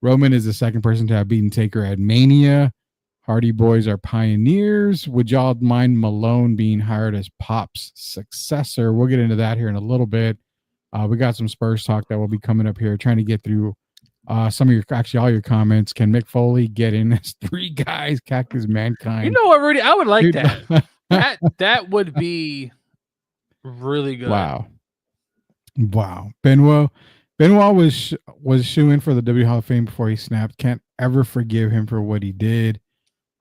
Roman is the second person to have beaten Taker at Mania. Hardy Boys are pioneers. Would y'all mind Malone being hired as Pop's successor? We'll get into that here in a little bit. We got some Spurs talk that will be coming up here, trying to get through some of your, actually all your comments. Can Mick Foley get in as 3 guys? Cactus Mankind. You know what, Rudy? I would like Dude, that. that would be really good. Wow. Benoit was shooing for the W Hall of Fame before he snapped. Can't ever forgive him for what he did.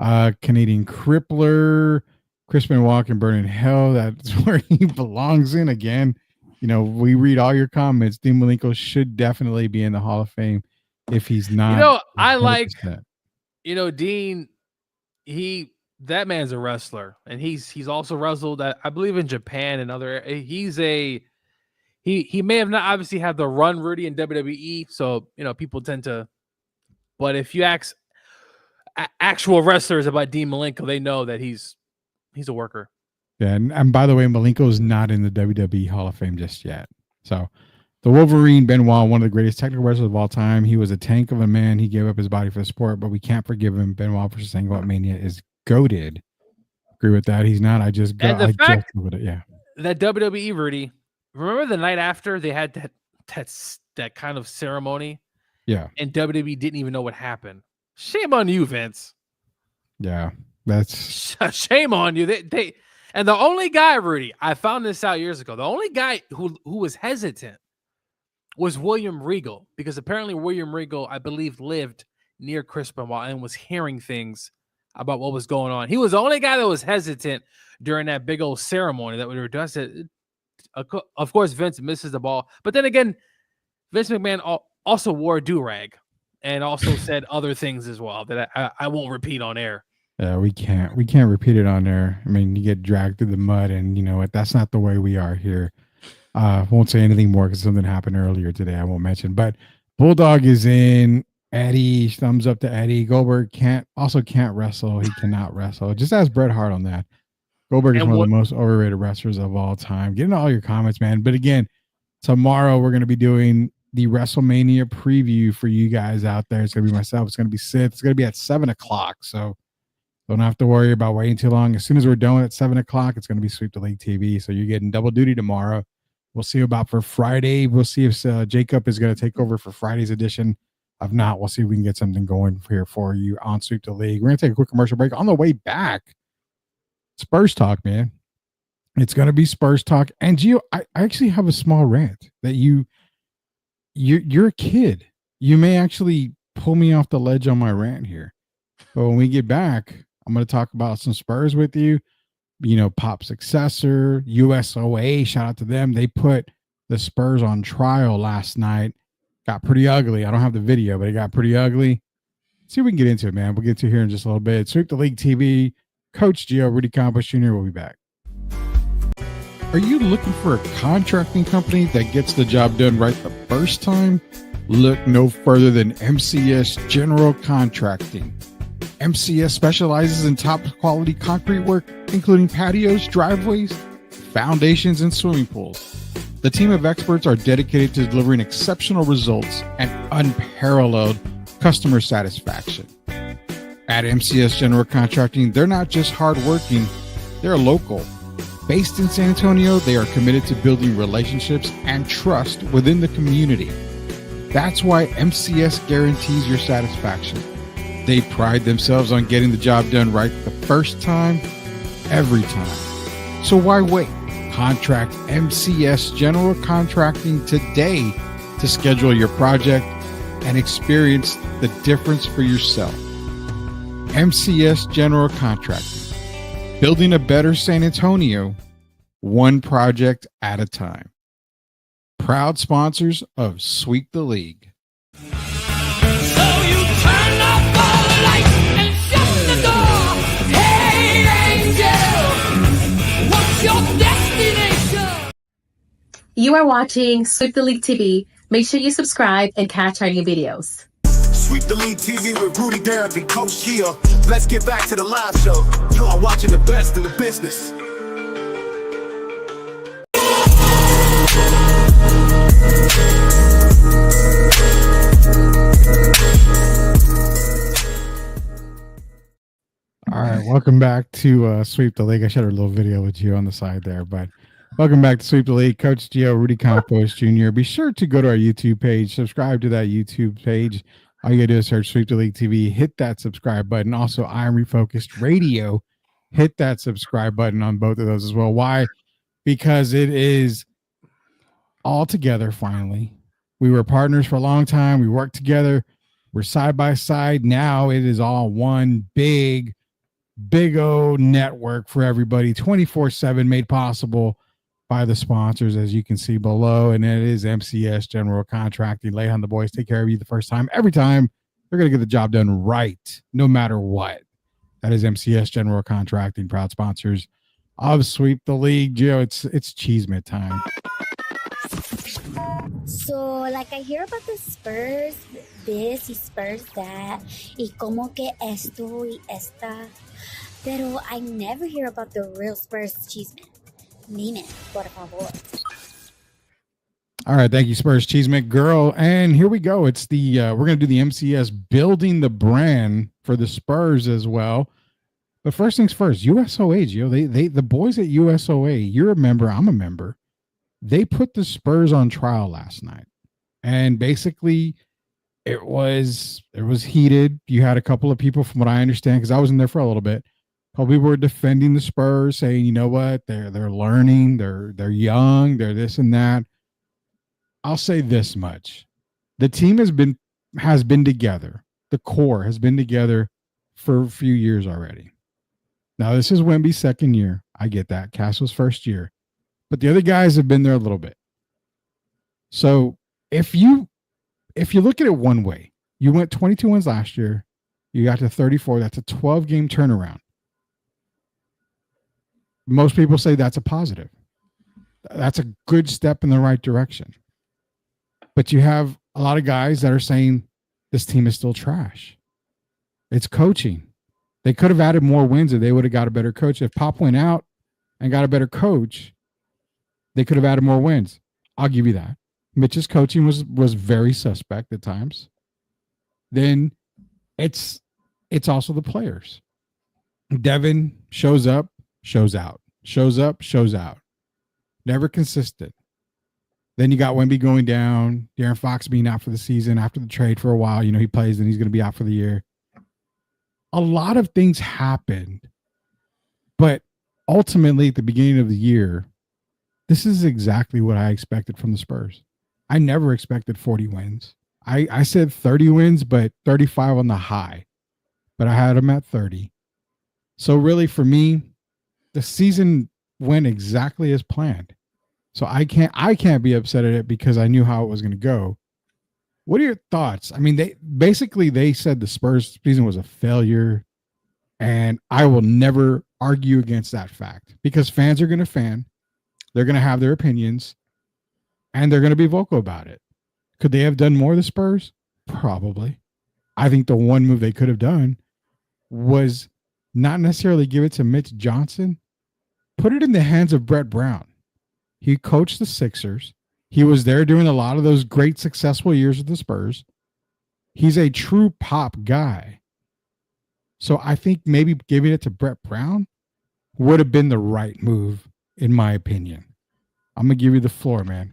Canadian Crippler, Chris Benoit can burn in hell. That's where he belongs in again. You know, we read all your comments. Dean Malenko should definitely be in the Hall of Fame if he's not. You know, I 100%. like, you know, Dean, that man's a wrestler, and he's also wrestled at, I believe, in Japan and other. He may have not obviously had the run, Rudy, in WWE, so you know people tend to. But if you ask actual wrestlers about Dean Malenko, they know that he's a worker. Yeah, and by the way, Malenko is not in the WWE Hall of Fame just yet. So, the Wolverine Benoit, one of the greatest technical wrestlers of all time. He was a tank of a man. He gave up his body for the sport, but we can't forgive him. Benoit for saying about Mania is goated. Agree with that. He's not. I just got. And the fact with it. Yeah. that WWE, Rudy, remember the night after they had that kind of ceremony? Yeah. And WWE didn't even know what happened. Shame on you, Vince. Yeah. That's shame on you. They and the only guy, Rudy, I found this out years ago. The only guy who was hesitant was William Regal, because apparently William Regal, I believe, lived near Chris Benoit and was hearing things about what was going on. He was the only guy that was hesitant during that big old ceremony that we were doing. Of course, Vince misses the ball, but then again, Vince McMahon also wore a do-rag and also said other things as well that I won't repeat on air. Yeah, we can't repeat it on there. I mean, you get dragged through the mud, and you know what? That's not the way we are here. Won't say anything more because something happened earlier today. I won't mention. But Bulldog is in. Eddie, thumbs up to Eddie. Goldberg can't wrestle. He cannot wrestle. Just ask Bret Hart on that. Goldberg is one of the most overrated wrestlers of all time. Get into all your comments, man. But again, tomorrow we're going to be doing the WrestleMania preview for you guys out there. It's going to be myself. It's going to be Sith. It's going to be at 7:00. So don't have to worry about waiting too long. As soon as we're done at 7:00, it's going to be Sweep the League TV. So you're getting double duty tomorrow. We'll see about for Friday. We'll see if Jacob is going to take over for Friday's edition. If not, we'll see if we can get something going here for you on Sweep the League. We're going to take a quick commercial break. On the way back, Spurs talk, man. It's going to be Spurs talk. And Gio, I actually have a small rant that you're a kid. You may actually pull me off the ledge on my rant here. But when we get back, I'm going to talk about some Spurs with you. You know, Pop successor, USOA, shout out to them. They put the Spurs on trial last night. Got pretty ugly. I don't have the video, but it got pretty ugly. See if we can get into it, man. We'll get to here in just a little bit. Sweep the League TV. Coach Gio, Rudy Campos Jr. will be back. Are you looking for a contracting company that gets the job done right the first time? Look no further than MCS General Contracting. MCS specializes in top quality concrete work, including patios, driveways, foundations, and swimming pools. The team of experts are dedicated to delivering exceptional results and unparalleled customer satisfaction. At MCS General Contracting, they're not just hardworking, they're local. Based in San Antonio, they are committed to building relationships and trust within the community. That's why MCS guarantees your satisfaction. They pride themselves on getting the job done right the first time, every time. So why wait? Contract MCS General Contracting today to schedule your project and experience the difference for yourself. MCS General Contracting, building a better San Antonio, one project at a time. Proud sponsors of Sweep the League. You are watching Sweep the League TV. Make sure you subscribe and catch our new videos. Sweep the League TV with Rudy Derrick and Coach Gio. Let's get back to the live show. You are watching the best in the business. welcome back to Sweep the League. I shared a little video with you on the side there, but welcome back to Sweep the League. Coach Gio, Rudy Campos Jr. Be sure to go to our YouTube page, subscribe to that YouTube page. All you gotta do is search Sweep the League TV, hit that subscribe button. Also, I Am Refocused Radio, hit that subscribe button on both of those as well. Why? Because it is all together finally. We were partners for a long time. We worked together. We're side by side. Now it is all one big old network for everybody, 24/7, made possible by the sponsors, as you can see below. And it is MCS General Contracting. Lay on the boys, take care of you the first time. Every time they're going to get the job done right, no matter what. That is MCS General Contracting, proud sponsors of Sweep the League. Gio, it's Cheesemate time. So, like, I hear about the Spurs, this y Spurs that, y como que esto y esta, pero I never hear about the real Spurs Cheeseman. Dime, por favor. All right, thank you, Spurs Cheesemate Girl. And here we go. It's the we're gonna do the MCS building the brand for the Spurs as well. But first things first, USOA, Gio, they the boys at USOA, you're a member, I'm a member. They put the Spurs on trial last night. And basically it was heated. You had a couple of people, from what I understand, because I was in there for a little bit. Probably were defending the Spurs, saying, you know what, they're learning, they're young, they're this and that. I'll say this much. The team has been together. The core has been together for a few years already. Now, this is Wemby's second year. I get that. Castle's first year. But the other guys have been there a little bit. So if you look at it one way, you went 22 wins last year. You got to 34. That's a 12-game turnaround. Most people say that's a positive. That's a good step in the right direction. But you have a lot of guys that are saying this team is still trash. It's coaching. They could have added more wins if they would have got a better coach. If Pop went out and got a better coach, they could have added more wins. I'll give you that. Mitch's coaching was very suspect at times. Then it's also the players. Devin shows up, shows out. Shows up, shows out. Never consistent. Then you got Wemby going down, De'Aaron Fox being out for the season after the trade for a while. You know, he plays and he's going to be out for the year. A lot of things happened. But ultimately, at the beginning of the year, this is exactly what I expected from the Spurs. I never expected 40 wins. I said 30 wins, but 35 on the high. But I had them at 30. So really, for me, the season went exactly as planned. So I can't be upset at it because I knew how it was going to go. What are your thoughts? I mean, they said the Spurs season was a failure, and I will never argue against that fact because fans are going to fan. They're going to have their opinions, and they're going to be vocal about it. Could they have done more, the Spurs? Probably. I think the one move they could have done was not necessarily give it to Mitch Johnson, put it in the hands of Brett Brown. He coached the Sixers. He was there during a lot of those great successful years with the Spurs. He's a true Pop guy. So I think maybe giving it to Brett Brown would have been the right move, in my opinion. I'm going to give you the floor, man.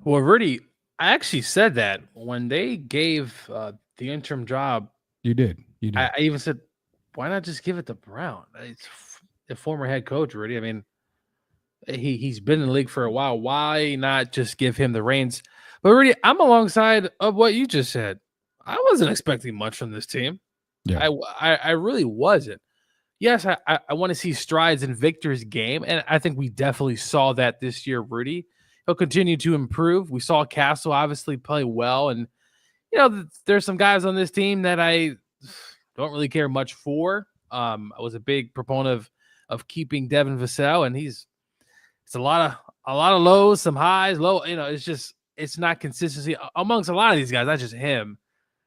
Well, Rudy, I actually said that when they gave the interim job. You did. I even said, why not just give it to Brown? It's the former head coach, Rudy. I mean, he's been in the league for a while. Why not just give him the reins? But Rudy, I'm alongside of what you just said. I wasn't expecting much from this team. Yeah. I really wasn't. Yes, I want to see strides in Victor's game, and I think we definitely saw that this year, Rudy. He'll continue to improve. We saw Castle obviously play well, and you know there's some guys on this team that I don't really care much for. I was a big proponent of keeping Devin Vassell, and it's a lot of lows, some highs, low. You know, it's not consistency amongst a lot of these guys, not just him.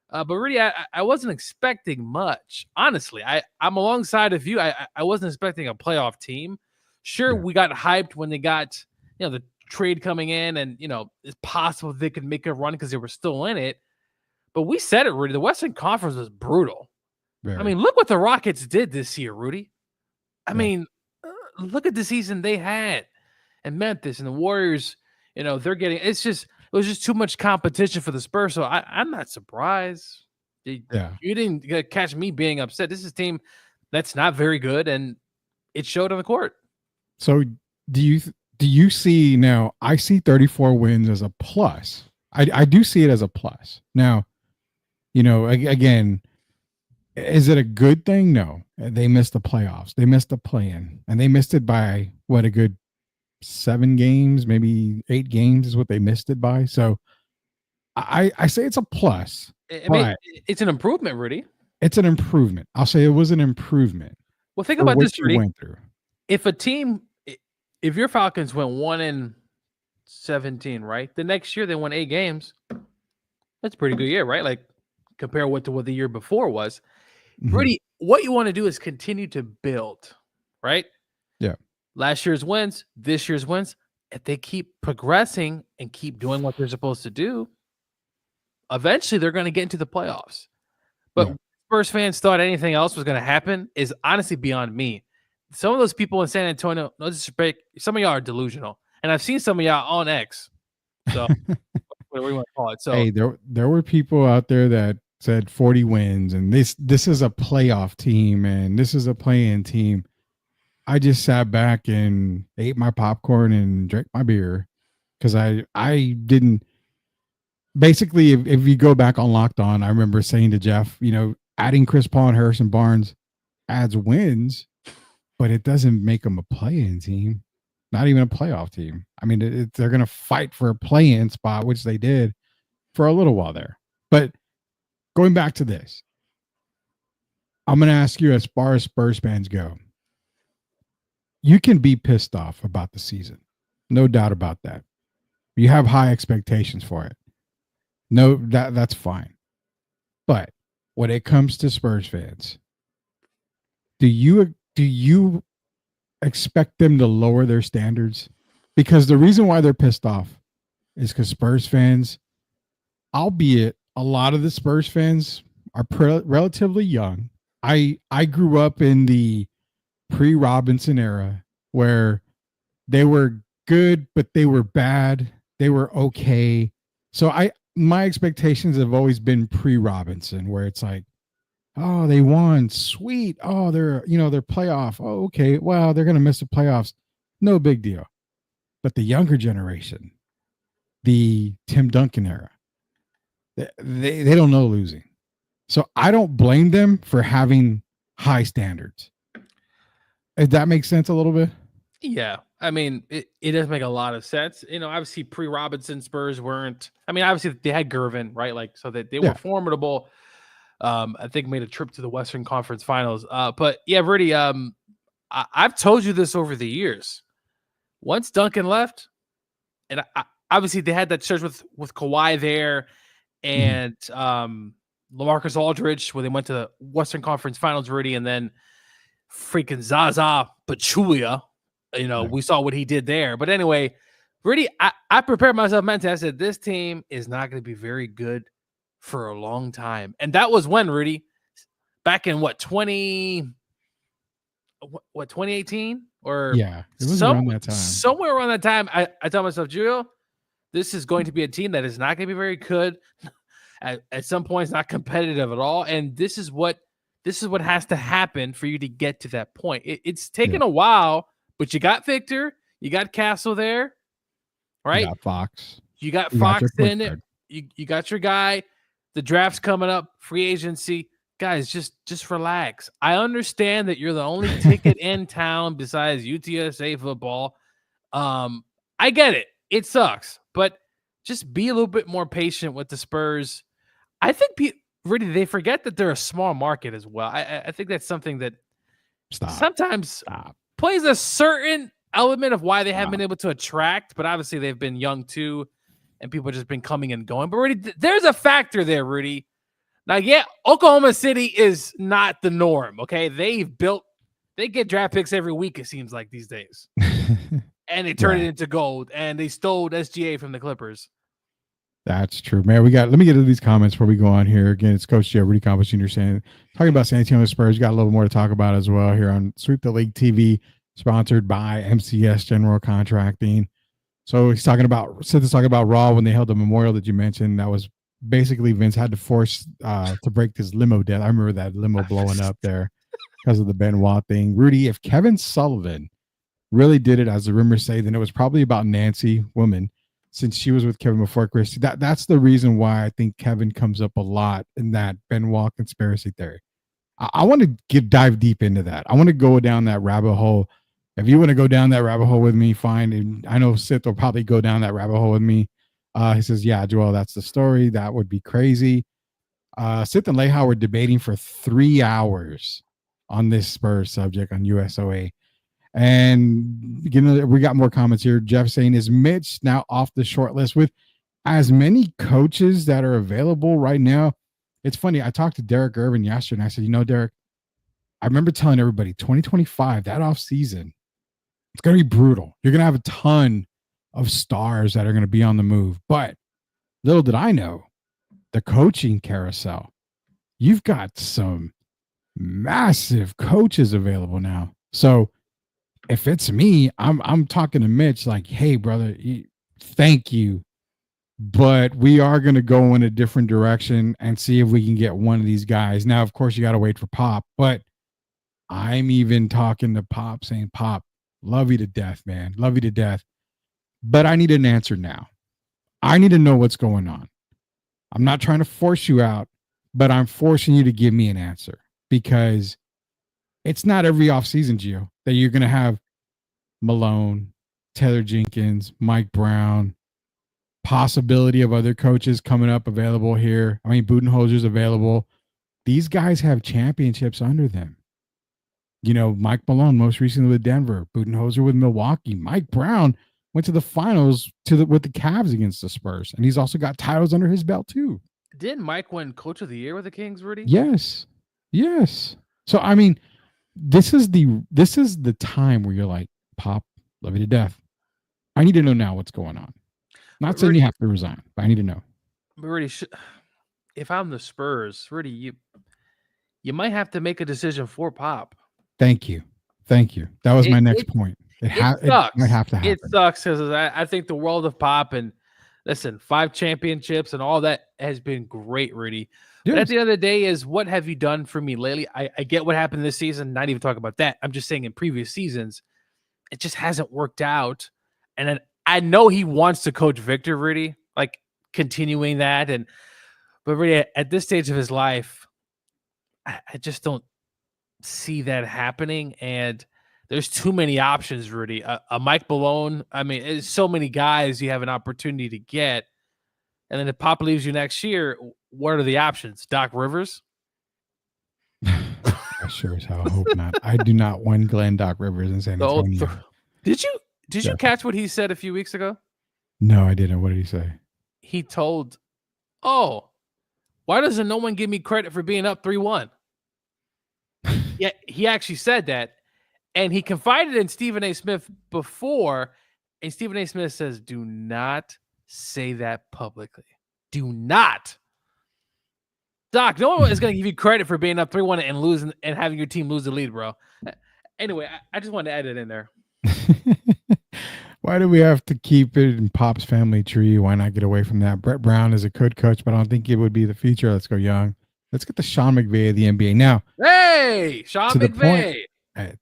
But really, I wasn't expecting much. Honestly, I'm alongside of you. I wasn't expecting a playoff team. Sure, we got hyped when they got the trade coming in, and it's possible they could make a run because they were still in it. But we said it, Rudy. The Western Conference was brutal. I mean, look what the Rockets did this year, Rudy. I mean, look at the season they had, and Memphis and the Warriors. You know, they're getting. It was just too much competition for the Spurs. So I'm not surprised. You didn't catch me being upset. This is a team that's not very good, and it showed on the court. So do you see now? I see 34 wins as a plus. I do see it as a plus. Now, you know, again, is it a good thing? No. They missed the playoffs. They missed the play-in, and they missed it by what, a good 7 games, maybe 8 games is what they missed it by. So I say it's a plus. I mean, it's an improvement, Rudy. It's an improvement. I'll say it was an improvement. Well, think about this, Rudy. Went through. If your Falcons went 1-17, right? The next year they won 8 games. That's a pretty good year, right? Like compare what the year before was. Rudy, what you want to do is continue to build, right? Yeah. Last year's wins, this year's wins. If they keep progressing and keep doing what they're supposed to do, eventually they're going to get into the playoffs. But Spurs fans thought anything else was going to happen is honestly beyond me. Some of those people in San Antonio, no disrespect, some of y'all are delusional. And I've seen some of y'all on X. So whatever you want to call it. So hey, there were people out there that said 40 wins and this is a playoff team and this is a play-in team. I just sat back and ate my popcorn and drank my beer because I didn't. Basically, if you go back on Locked On, I remember saying to Jeff, you know, adding Chris Paul and Harrison Barnes adds wins, but it doesn't make them a play-in team, not even a playoff team. I mean, they're going to fight for a play-in spot, which they did for a little while there. But going back to this, I'm going to ask you, as far as Spurs fans go, you can be pissed off about the season. No doubt about that. You have high expectations for it. No, that's fine. But when it comes to Spurs fans, do you expect them to lower their standards? Because the reason why they're pissed off is because Spurs fans, albeit a lot of the Spurs fans are relatively young. I grew up in the pre-Robinson era where they were good, but they were bad. They were okay. So my expectations have always been pre-Robinson, where it's like, oh, they won, sweet. Oh, they're playoff. Oh, okay. Well, they're gonna miss the playoffs. No big deal. But the younger generation, the Tim Duncan era, they don't know losing. So I don't blame them for having high standards. If that makes sense a little bit. Yeah. I mean, it does make a lot of sense. You know, obviously pre-Robinson Spurs weren't. I mean, obviously they had Gervin, right? Like, so that they were formidable. I think made a trip to the Western Conference Finals. But yeah, Rudy, I've told you this over the years. Once Duncan left, and obviously they had that stretch with Kawhi there, and LaMarcus Aldridge, where they went to the Western Conference Finals, Rudy, and then freaking Zaza Pachulia. You know, we saw what he did there. But anyway, Rudy, I prepared myself mentally. I said, this team is not going to be very good for a long time. And that was when, Rudy, back in 2018? Or yeah, it was around that time. Somewhere around that time, I told myself, Julio, this is going to be a team that is not going to be very good. At some points, not competitive at all. And this is what has to happen for you to get to that point. It's taken a while. But you got Victor, you got Castle there, right? You got Fox. You got Fox in it. You got your guy. The draft's coming up, free agency. Guys, just relax. I understand that you're the only ticket in town besides UTSA football. I get it. It sucks. But just be a little bit more patient with the Spurs. I think really they forget that they're a small market as well. I think that's something that sometimes plays a certain element of why they haven't been able to attract, but obviously they've been young too, and people have just been coming and going. But Rudy, there's a factor there, Rudy. Now, yeah, Oklahoma City is not the norm, okay? They get draft picks every week, it seems like these days. And they turn it into gold, and they stole SGA from the Clippers. That's true, man. Let me get to these comments before we go on here. Again, it's Coach Joe, Rudy Campos Jr. saying, talking about San Antonio Spurs. Got a little more to talk about as well here on Sweep the League TV, sponsored by MCS General Contracting. So he's talking about, Seth is talking about Raw when they held the memorial that you mentioned. That was basically Vince had to force to break this limo death. I remember that limo blowing up there because of the Benoit thing. Rudy, if Kevin Sullivan really did it, as the rumors say, then it was probably about Nancy Woman, since she was with Kevin before Christy. That's the reason why I think Kevin comes up a lot in that Benoit conspiracy theory. I want to dive deep into that. I want to go down that rabbit hole. If you want to go down that rabbit hole with me, fine. And I know Sith will probably go down that rabbit hole with me. He says, yeah, Joel, that's the story. That would be crazy. Sith and Lehigh were debating for 3 hours on this Spurs subject on USOA. And we got more comments here. Jeff saying, is Mitch now off the short list with as many coaches that are available right now? It's funny. I talked to Derek Irvin yesterday and I said, Derek, I remember telling everybody 2025, that off season, it's going to be brutal. You're going to have a ton of stars that are going to be on the move. But little did I know, the coaching carousel, you've got some massive coaches available now. So if it's me, I'm talking to Mitch like, hey, brother, thank you. But we are going to go in a different direction and see if we can get one of these guys. Now, of course, you got to wait for Pop. But I'm even talking to Pop saying, Pop, love you to death, man. Love you to death. But I need an answer now. I need to know what's going on. I'm not trying to force you out, but I'm forcing you to give me an answer because it's not every offseason, Gio, that you're going to have Malone, Taylor Jenkins, Mike Brown, possibility of other coaches coming up available here. I mean, Budenholzer's available. These guys have championships under them. Mike Malone, most recently with Denver, Budenholzer with Milwaukee. Mike Brown went to the finals with the Cavs against the Spurs, and he's also got titles under his belt too. Didn't Mike win Coach of the Year with the Kings, Rudy? Yes. So I mean, this is the time where you're like, Pop, love you to death. I need to know now what's going on. Not saying you have to resign, but I need to know. But Rudy, if I'm the Spurs, Rudy, you might have to make a decision for Pop. Thank you. That was my next point. It might have to happen. It sucks because I think the world of Pop, and listen, 5 championships and all that has been great, Rudy. Yes. But at the end of the day is, what have you done for me lately? I get what happened this season. Not even talking about that. I'm just saying in previous seasons, it just hasn't worked out. And then I know he wants to coach Victor, Rudy, like continuing that. But really, at this stage of his life, I just don't see that happening. And there's too many options, Rudy. A Mike Malone. I mean, there's so many guys you have an opportunity to get. And then if Pop leaves you next year, what are the options? Doc Rivers? I sure as hell hope not. I do not want Glenn Doc Rivers in San Antonio. Did you catch what he said a few weeks ago? No, I didn't. What did he say? He told, why doesn't no one give me credit for being up 3-1? Yeah, he actually said that. And he confided in Stephen A. Smith before. And Stephen A. Smith says, do not say that publicly. Do not. Doc, no one is going to give you credit for being up 3-1 and losing and having your team lose the lead, bro. Anyway, I just wanted to add it in there. Why do we have to keep it in Pop's family tree? Why not get away from that? Brett Brown is a good coach, but I don't think it would be the future. Let's go young. Let's get the Sean McVay of the NBA now. Hey, Sean McVay.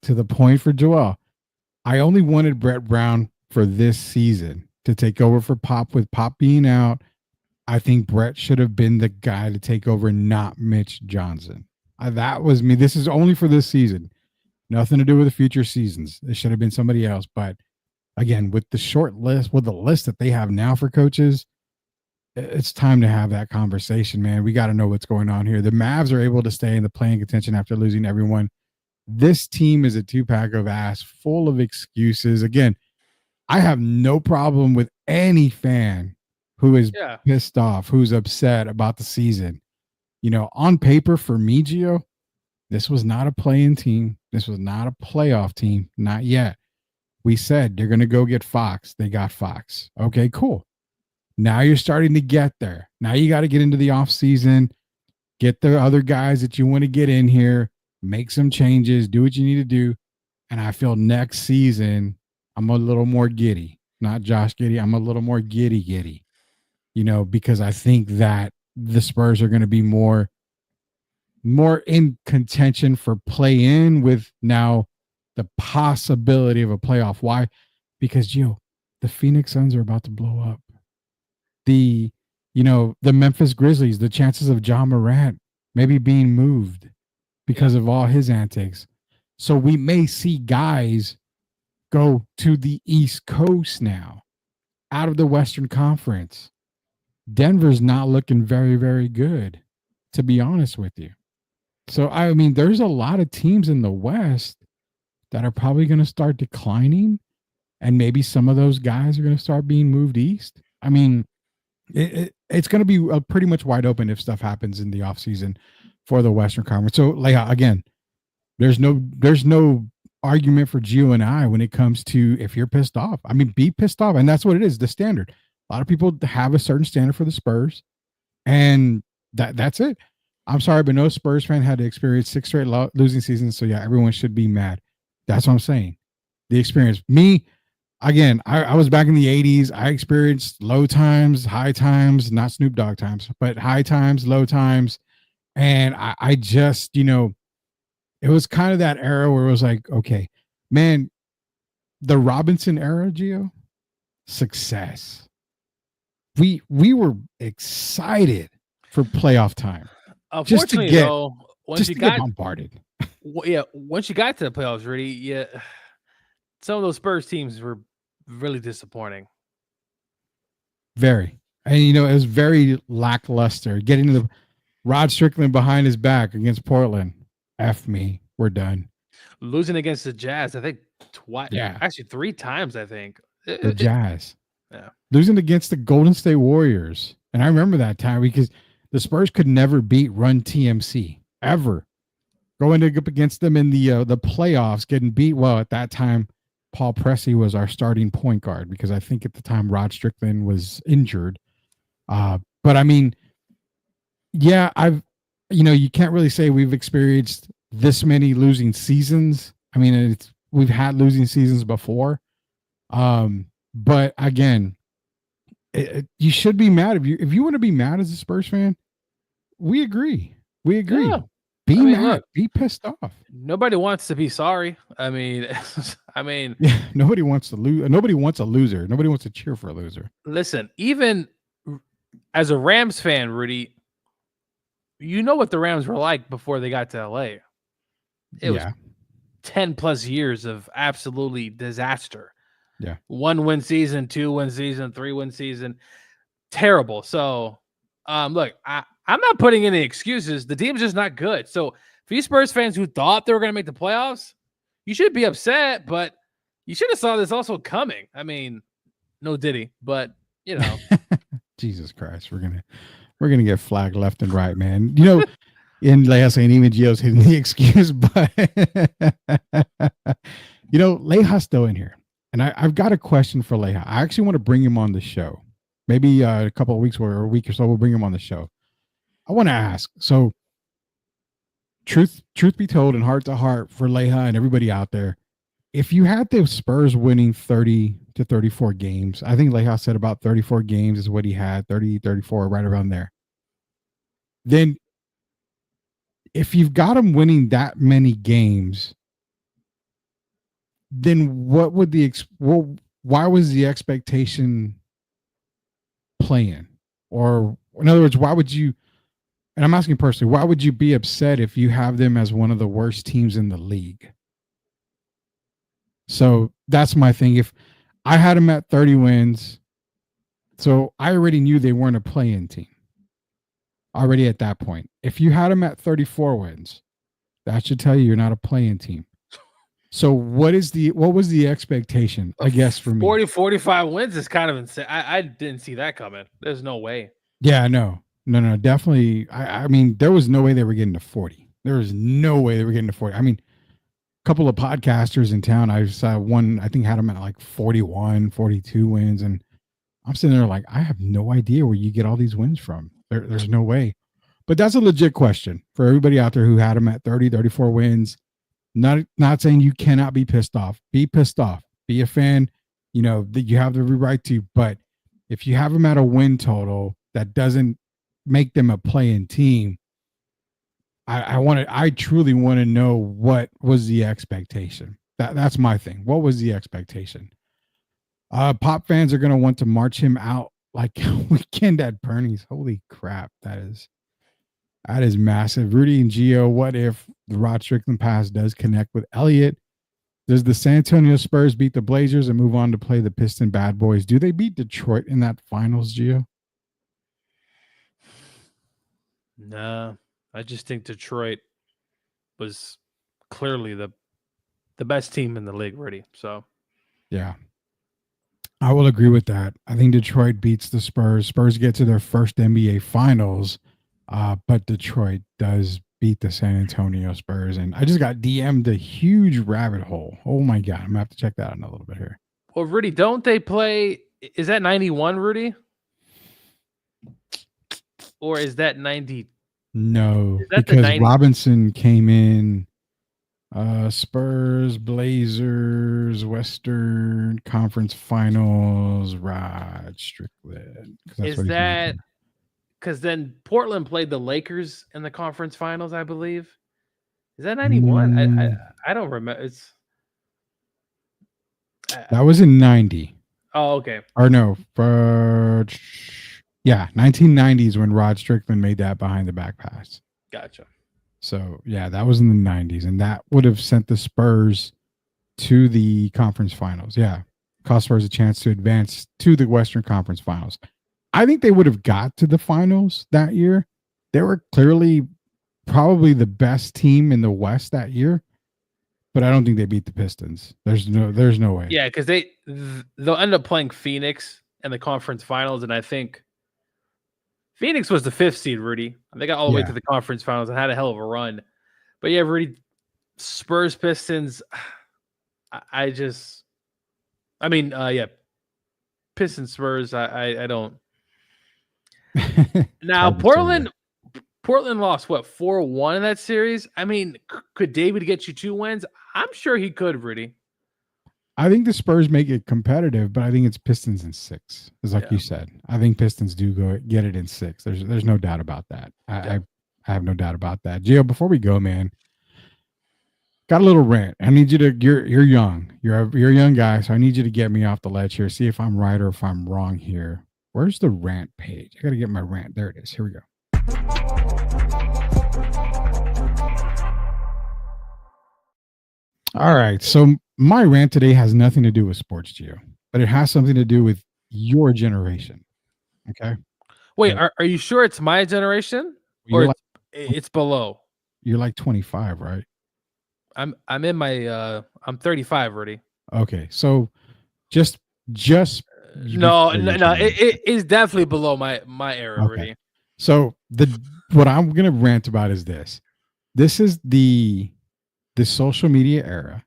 To the point for Joel, I only wanted Brett Brown for this season to take over for Pop. With Pop being out, I think Brett should have been the guy to take over, not Mitch Johnson. That was me. This is only for this season. Nothing to do with the future seasons. It should have been somebody else. But again, with the short list, with the list that they have now for coaches, it's time to have that conversation, man. We got to know what's going on here. The Mavs are able to stay in the playing contention after losing everyone. This team is a 2-pack of ass full of excuses. Again, I have no problem with any fan who is pissed off, who's upset about the season. On paper for me, Gio, this was not a play-in team. This was not a playoff team. Not yet. We said they're going to go get Fox. They got Fox. Okay, cool. Now you're starting to get there. Now you got to get into the off season, get the other guys that you want to get in here, make some changes, do what you need to do. And I feel next season, I'm a little more giddy, not Josh Giddy. I'm a little more giddy, because I think that the Spurs are going to be more in contention for play in with now the possibility of a playoff. Why? Because the Phoenix Suns are about to blow up. The Memphis Grizzlies, the chances of John Morant maybe being moved because of all his antics. So we may see guys go to the East Coast now, out of the Western Conference. Denver's not looking very, very good, to be honest with you. So, I mean, there's a lot of teams in the West that are probably going to start declining, and maybe some of those guys are going to start being moved east. I mean, it's going to be pretty much wide open if stuff happens in the offseason for the Western Conference. So, again, there's no argument for Gio and I when it comes to if you're pissed off. I mean, be pissed off, and that's what it is, the standard. A lot of people have a certain standard for the Spurs, and that's it. I'm sorry, but no Spurs fan had to experience 6 straight losing seasons, so yeah, everyone should be mad. That's what I'm saying. The experience. Me, again, I was back in the 80s. I experienced low times, high times, not Snoop Dogg times, but high times, low times, and I just, it was kind of that era where it was like, okay, man, the Robinson era, Gio, success. We were excited for playoff time. Unfortunately, though, once you got bombarded, once you got to the playoffs, really, some of those Spurs teams were really disappointing. Very, and it was very lackluster. Getting to the Rod Strickland behind his back against Portland. F me, we're done. Losing against the Jazz, I think twice. Yeah, actually 3 times. I think the Jazz. Yeah, losing against the Golden State Warriors, and I remember that time because the Spurs could never beat Run TMC ever. Going up against them in the playoffs, getting beat. Well, at that time, Paul Pressey was our starting point guard because I think at the time Rod Strickland was injured. But I mean, yeah, you can't really say we've experienced this many losing seasons. I mean, we've had losing seasons before. But again, you should be mad if you want to be mad as a Spurs fan. We agree. Yeah. Be mad. Look, be pissed off. Nobody wants to be sorry. I mean, yeah, nobody wants to lose. Nobody wants a loser. Nobody wants to cheer for a loser. Listen, even as a Rams fan, Rudy, you know what the Rams were like before they got to LA. It was 10 plus years of absolutely disaster. Yeah. 1-win season, 2-win season, 3-win season. Terrible. So, look, I'm not putting any excuses. The team's just not good. So, for you Spurs fans who thought they were going to make the playoffs, you should be upset, but you should have saw this also coming. I mean, no diddy, but, Jesus Christ, we're gonna get flagged left and right, man. And like I was saying, even Gio's hitting the excuse, but Leja's still in here. And I've got a question for Leja. I actually want to bring him on the show. Maybe a couple of weeks or a week or so, we'll bring him on the show. I want to ask. So, truth be told, and heart to heart for Leja and everybody out there, if you had the Spurs winning 30 to 34 games, I think Leja said about 34 games is what he had, 30, 34, right around there. Then, if you've got him winning that many games, then what would why was the expectation playing? Or in other words, why would you, and I'm asking personally, why would you be upset if you have them as one of the worst teams in the league? So that's my thing. If I had them at 30 wins, so I already knew they weren't a play-in team already at that point. If you had them at 34 wins, that should tell you you're not a play-in team. So what was the expectation, I guess, for me? 45 wins is kind of insane. I didn't see that coming. There's no way. Yeah, no, definitely. I mean, there was no way they were getting to 40. There was no way they were getting to 40. I mean, a couple of podcasters in town, I saw one, I think had them at like 41, 42 wins. And I'm sitting there like, I have no idea where you get all these wins from. There's no way. But that's a legit question for everybody out there who had them at 30, 34 wins. Not saying you cannot be pissed off. Be pissed off. Be a fan. You know that you have the right to. But if you have them at a win total that doesn't make them a playing team, I truly want to know what was the expectation. That's my thing. What was the expectation? Pop fans are gonna want to march him out like weekend at Bernie's. Holy crap, that is massive. Rudy and Gio, what if the Rod Strickland pass does connect with Elliott? Does the San Antonio Spurs beat the Blazers and move on to play the Piston Bad Boys? Do they beat Detroit in that finals, Gio? No, I just think Detroit was clearly the best team in the league, Rudy. So, yeah, I will agree with that. I think Detroit beats the Spurs. Spurs get to their first NBA finals, but Detroit does beat the San Antonio Spurs. And I just got DM'd a huge rabbit hole. Oh my God. I'm gonna have to check that out in a little bit here. well, Rudy, don't they play? Is that 91, Rudy? Or is that 90? No, Is that the because 90? Robinson came in. Spurs, Blazers, Western Conference Finals, Rod Strickland. Is that because then Portland played the Lakers in the conference finals, I believe? Is that 91? I don't remember. It's that was in 90. Oh, okay. Or no, 1990s when Rod Strickland made that behind the back pass. Gotcha. So yeah, that was in the 90s, and that would have sent the Spurs to the conference finals. Yeah, cost Spurs a chance to advance to the Western Conference Finals. I think they would have got to the finals that year. They were clearly probably the best team in the West that year, but I don't think they beat the Pistons. There's no way. Yeah, because they'll end up playing Phoenix in the conference finals, and I think Phoenix was the 5th seed, Rudy. And they got all the way to the conference finals and had a hell of a run. But yeah, Rudy, Spurs, Pistons, Pistons, Spurs, I don't. Now, Portland lost, what, 4-1 in that series? I mean, could David get you 2 wins? I'm sure he could, Rudy. I think the Spurs make it competitive, but I think it's Pistons in 6. It's like you said. I think Pistons do get it in 6. There's no doubt about that. I have no doubt about that. Gio, before we go, man, got a little rant. I need you to. You're young. You're a young guy, so I need you to get me off the ledge here. See if I'm right or if I'm wrong here. Where's the rant page? I got to get my rant. There it is. Here we go. All right. So my rant today has nothing to do with sports, Gio, but it has something to do with your generation. Okay. Wait, are you sure it's my generation or it's below? You're like 25, right? I'm in my I'm 35 already. Okay. So just no, it is definitely below my era, okay. Rudy. So what I'm gonna rant about is this. This is the social media era,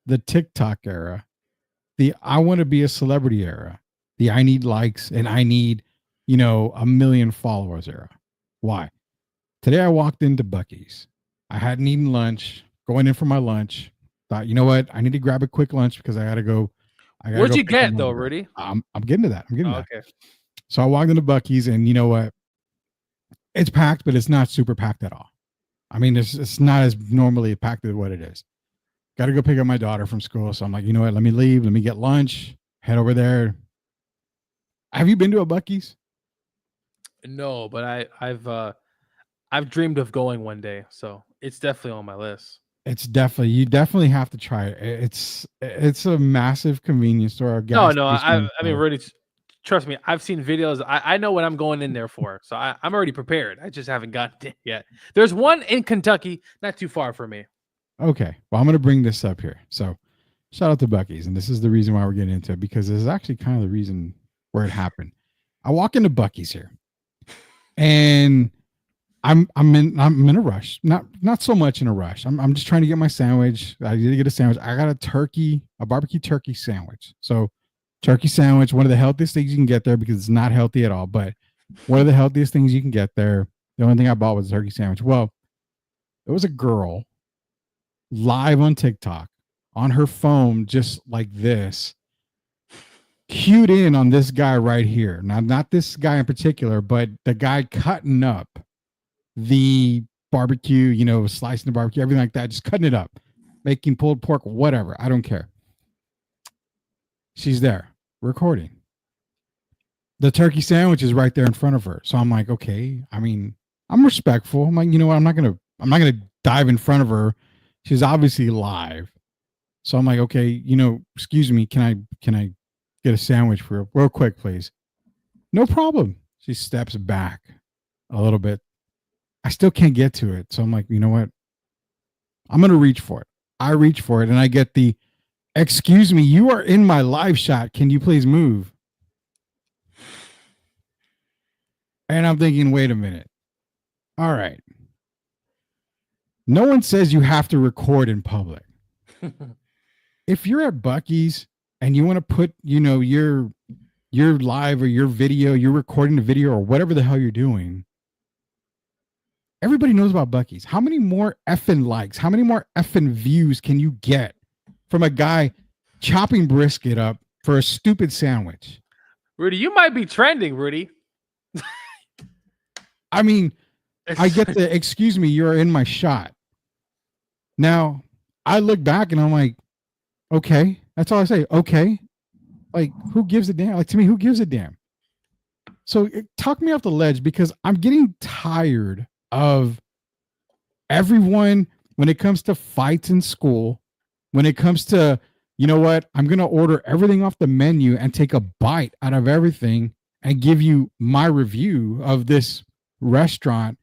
the TikTok era, the I want to be a celebrity era, the I need likes and I need, 1 million followers era. Why? Today I walked into Buc-ee's. I hadn't eaten lunch, going in for my lunch. Thought, you know what? I need to grab a quick lunch because I got to go. What'd you get though, Rudy? I'm getting to that. Okay. So I walked into Buc-ee's and you know what? It's packed, but it's not super packed at all. I mean, it's not as normally packed as what it is. Got to go pick up my daughter from school. So I'm like, you know what? Let me leave. Let me get lunch. Head over there. Have you been to a Buc-ee's? No, but I've dreamed of going one day. So it's definitely on my list. You definitely have to try it. It's a massive convenience store. I mean, really, trust me. I've seen videos. I know what I'm going in there for. So I'm already prepared. I just haven't gotten it yet. There's one in Kentucky, not too far from me. Okay. Well, I'm going to bring this up here. So shout out to Buc-ee's. And this is the reason why we're getting into it, because this is actually kind of the reason where it happened. I walk into Buc-ee's here and I'm in a rush. Not so much in a rush. I'm just trying to get my sandwich. I need to get a sandwich. I got a barbecue turkey sandwich. So Turkey sandwich, one of the healthiest things you can get there because it's not healthy at all. But one of the healthiest things you can get there. The only thing I bought was a turkey sandwich. Well, it was a girl live on TikTok on her phone, just like this, cued in on this guy right here. Now, not this guy in particular, but the guy cutting up the barbecue, slicing the barbecue, everything like that, just cutting it up, making pulled pork, whatever. I don't care. She's there recording. The turkey sandwich is right there in front of her. So I'm like, okay. I mean, I'm respectful. I'm like, you know what? I'm not gonna dive in front of her. She's obviously live. So I'm like, okay, excuse me, can I get a sandwich for her real quick, please? No problem. She steps back a little bit. I still can't get to it. So I'm like, you know what? I'm gonna reach for it. I reach for it and I get the, excuse me, you are in my live shot. Can you please move? And I'm thinking, wait a minute. All right. No one says you have to record in public. If you're at Buc-ee's and you want to put, your live or your video, you're recording the video or whatever the hell you're doing, everybody knows about Buc-ee's. How many more effing likes, how many more effing views can you get from a guy chopping brisket up for a stupid sandwich? Rudy, you might be trending, Rudy. I mean, I get the, excuse me, you're in my shot. Now, I look back and I'm like, okay. That's all I say. Okay. Like, who gives a damn? Like, to me, who gives a damn? So talk me off the ledge because I'm getting tired of everyone when it comes to fights in school, when it comes to, you know what, I'm going to order everything off the menu and take a bite out of everything and give you my review of this restaurant,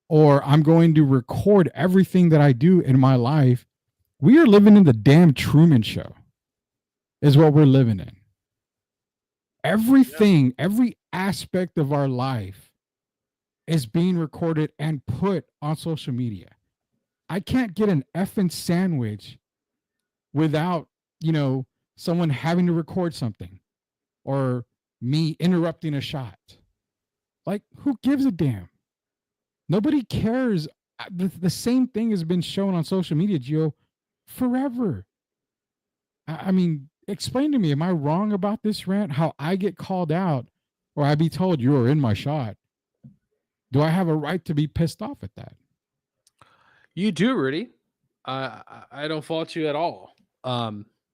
or I'm going to record everything that I do in my life. We are living in the damn Truman Show is what we're living in. Everything, every aspect of our life is being recorded and put on social media. I can't get an effing sandwich without, someone having to record something or me interrupting a shot. Like, who gives a damn? Nobody cares. The same thing has been shown on social media, Gio, forever. I mean, explain to me, am I wrong about this rant? How I get called out or I be told you are in my shot? Do I have a right to be pissed off at that? You do, Rudy. I don't fault you at all.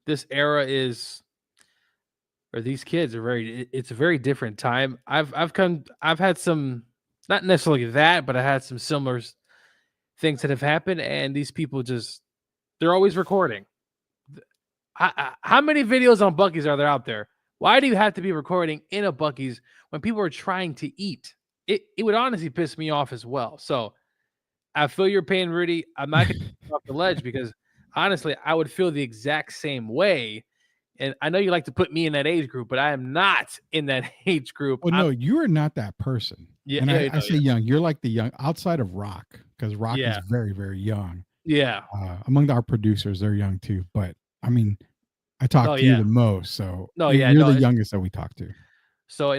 This era is, or these kids are it's a very different time. I've had some, not necessarily that, but I had some similar things that have happened, and these people they're always recording. How many videos on Buc-ee's are there out there? Why do you have to be recording in a Buc-ee's when people are trying to eat? It would honestly piss me off as well. So I feel your pain, Rudy. I'm not going to get off the ledge because honestly, I would feel the exact same way. And I know you like to put me in that age group, but I am not in that age group. Well, no, you are not that person. Yeah, and I say young. You're like the young outside of Rock, because Rock is very, very young. Yeah. Among our producers, they're young too. But I mean, I talk to you the most, so you're the youngest that we talk to. So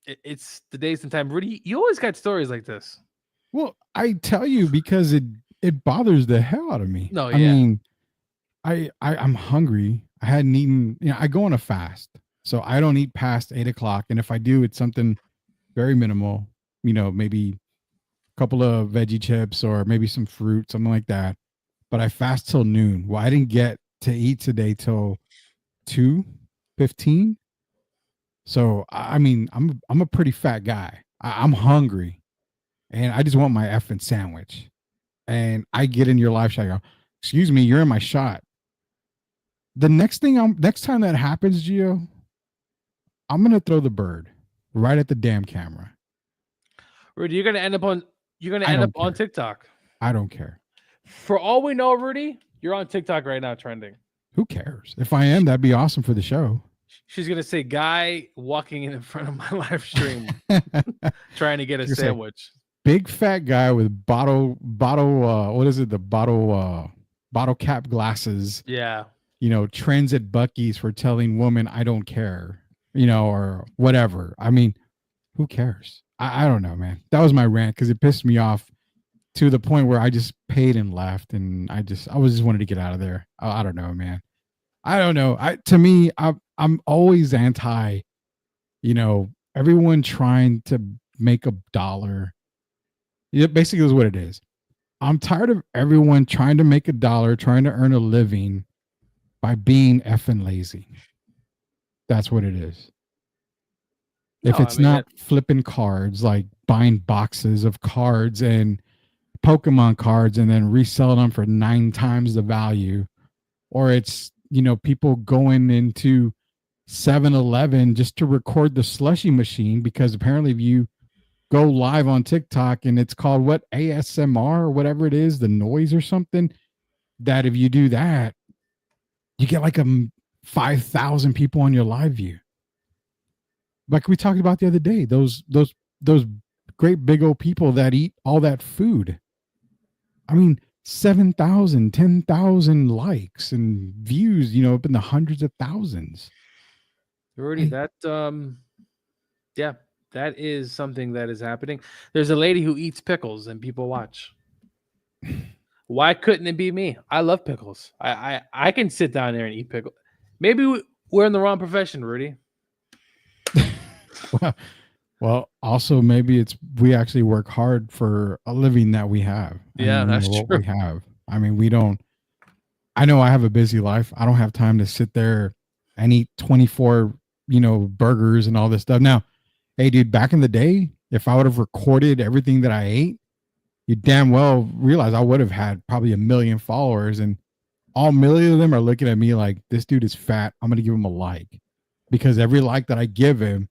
it's the days and time. Rudy, you always got stories like this. Well, I tell you because it bothers the hell out of me. No, I mean, I'm hungry. I hadn't eaten. I go on a fast, so I don't eat past 8 o'clock. And if I do, it's something very minimal. Maybe a couple of veggie chips or maybe some fruit, something like that. But I fast till noon. Well, I didn't get to eat today till 2:15. So I mean, I'm a pretty fat guy. I'm hungry, and I just want my effing sandwich. And I get in your live shot. I go, excuse me, you're in my shot. The next time that happens, Gio, I'm gonna throw the bird right at the damn camera. Rudy, you're gonna end up on TikTok. I don't care. For all we know, Rudy, you're on TikTok right now trending. Who cares? If I am, that'd be awesome for the show. She's gonna say guy walking in front of my live stream trying to get a sandwich. Big fat guy with bottle what is it? The bottle cap glasses. Yeah. trends at Buc-ee's for telling women I don't care, or whatever. I mean, who cares? I don't know, man. That was my rant because it pissed me off to the point where I just paid and left, and I just wanted to get out of there. I don't know, man. I don't know. To me, I'm always anti, everyone trying to make a dollar. It basically is what it is. I'm tired of everyone trying to make a dollar, trying to earn a living by being effing lazy. That's what it is. If it's not flipping cards, like buying boxes of cards and Pokemon cards and then reselling them for 9 times the value, or it's, people going into 7-Eleven just to record the slushy machine, because apparently if you go live on TikTok and it's called what, ASMR or whatever it is, the noise or something, that if you do that, you get like 5,000 people on your live view. Like we talked about the other day, those great big old people that eat all that food. I mean, 7,000, 10,000 likes and views, up in the hundreds of thousands. Rudy, that is something that is happening. There's a lady who eats pickles and people watch. Why couldn't it be me? I love pickles. I can sit down there and eat pickles. Maybe we're in the wrong profession, Rudy. Well, also maybe we actually work hard for a living that we have. That's true. What we have. I mean, I know I have a busy life. I don't have time to sit there and eat 24, burgers and all this stuff. Now, hey, dude, back in the day, if I would have recorded everything that I ate, you damn well realize I would have had probably 1 million followers, and all 1 million of them are looking at me like, this dude is fat. I'm going to give him a like, because every like that I give him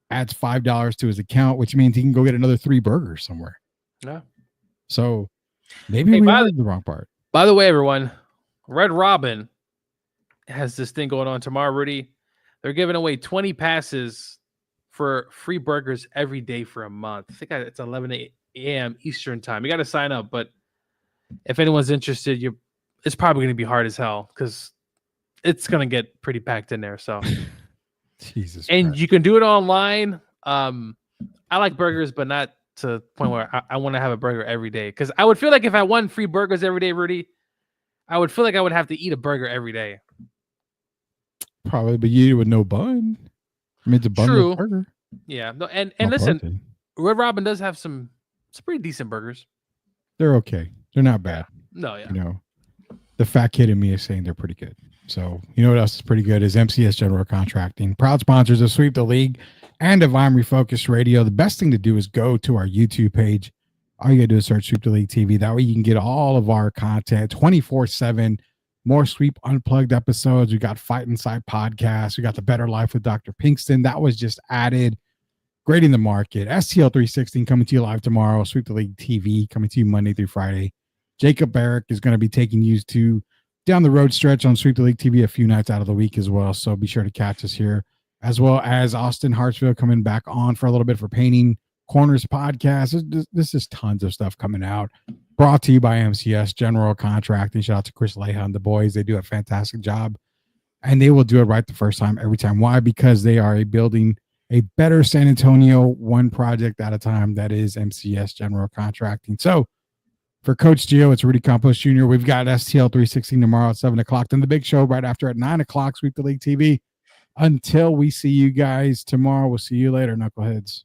adds $5 to his account, which means he can go get another 3 burgers somewhere. Yeah. So maybe we are the wrong part. By the way, everyone, Red Robin has this thing going on tomorrow, Rudy. They're giving away 20 passes for free burgers every day for a month. I think it's 11 a.m. Eastern time. You got to sign up, but if anyone's interested, it's probably going to be hard as hell because it's going to get pretty packed in there. So, Jesus. And Christ. You can do it online. I like burgers, but not to the point where I want to have a burger every day. Because I would feel like if I won free burgers every day, Rudy, I would feel like I would have to eat a burger every day. Probably, but you eat it with no bun. I mean, it's a bunless burger. Yeah. No, and listen, protein. Red Robin does have some pretty decent burgers. They're okay. They're not bad. No, yeah. The fat kid in me is saying they're pretty good. So, what else is pretty good is MCS General Contracting, proud sponsors of Sweep the League and of I'm Refocused Radio. The best thing to do is go to our YouTube page. All you got to do is search Sweep the League TV. That way you can get all of our content 24/7. More Sweep Unplugged episodes. We got Fight Inside podcast. We got the Better Life with Dr. Pinkston. That was just added. Grading the Market. STL 316 coming to you live tomorrow. Sweep the League TV coming to you Monday through Friday. Jacob Barrick is going to be taking you to down the road stretch on Sweep the League TV a few nights out of the week as well. So be sure to catch us here, as well as Austin Hartsfield coming back on for a little bit for Painting Corners podcast. This is tons of stuff coming out. Brought to you by MCS General Contracting. Shout out to Chris Leha and the boys. They do a fantastic job, and they will do it right the first time, every time. Why? Because they are building a better San Antonio, one project at a time. That is MCS General Contracting. So for Coach Gio, it's Rudy Campos Jr. We've got STL 316 tomorrow at 7 o'clock. Then the big show right after at 9 o'clock, Sweep the League TV. Until we see you guys tomorrow, we'll see you later, knuckleheads.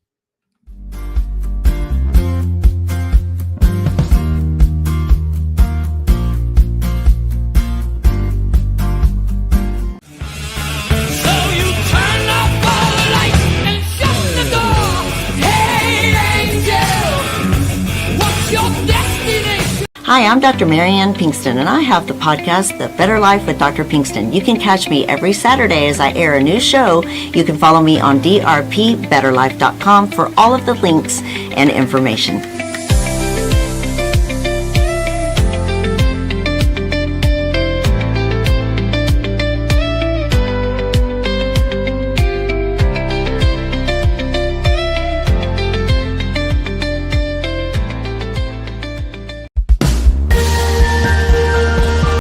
Hi, I'm Dr. Marianne Pinkston, and I have the podcast, The Better Life with Dr. Pinkston. You can catch me every Saturday as I air a new show. You can follow me on drpbetterlife.com for all of the links and information.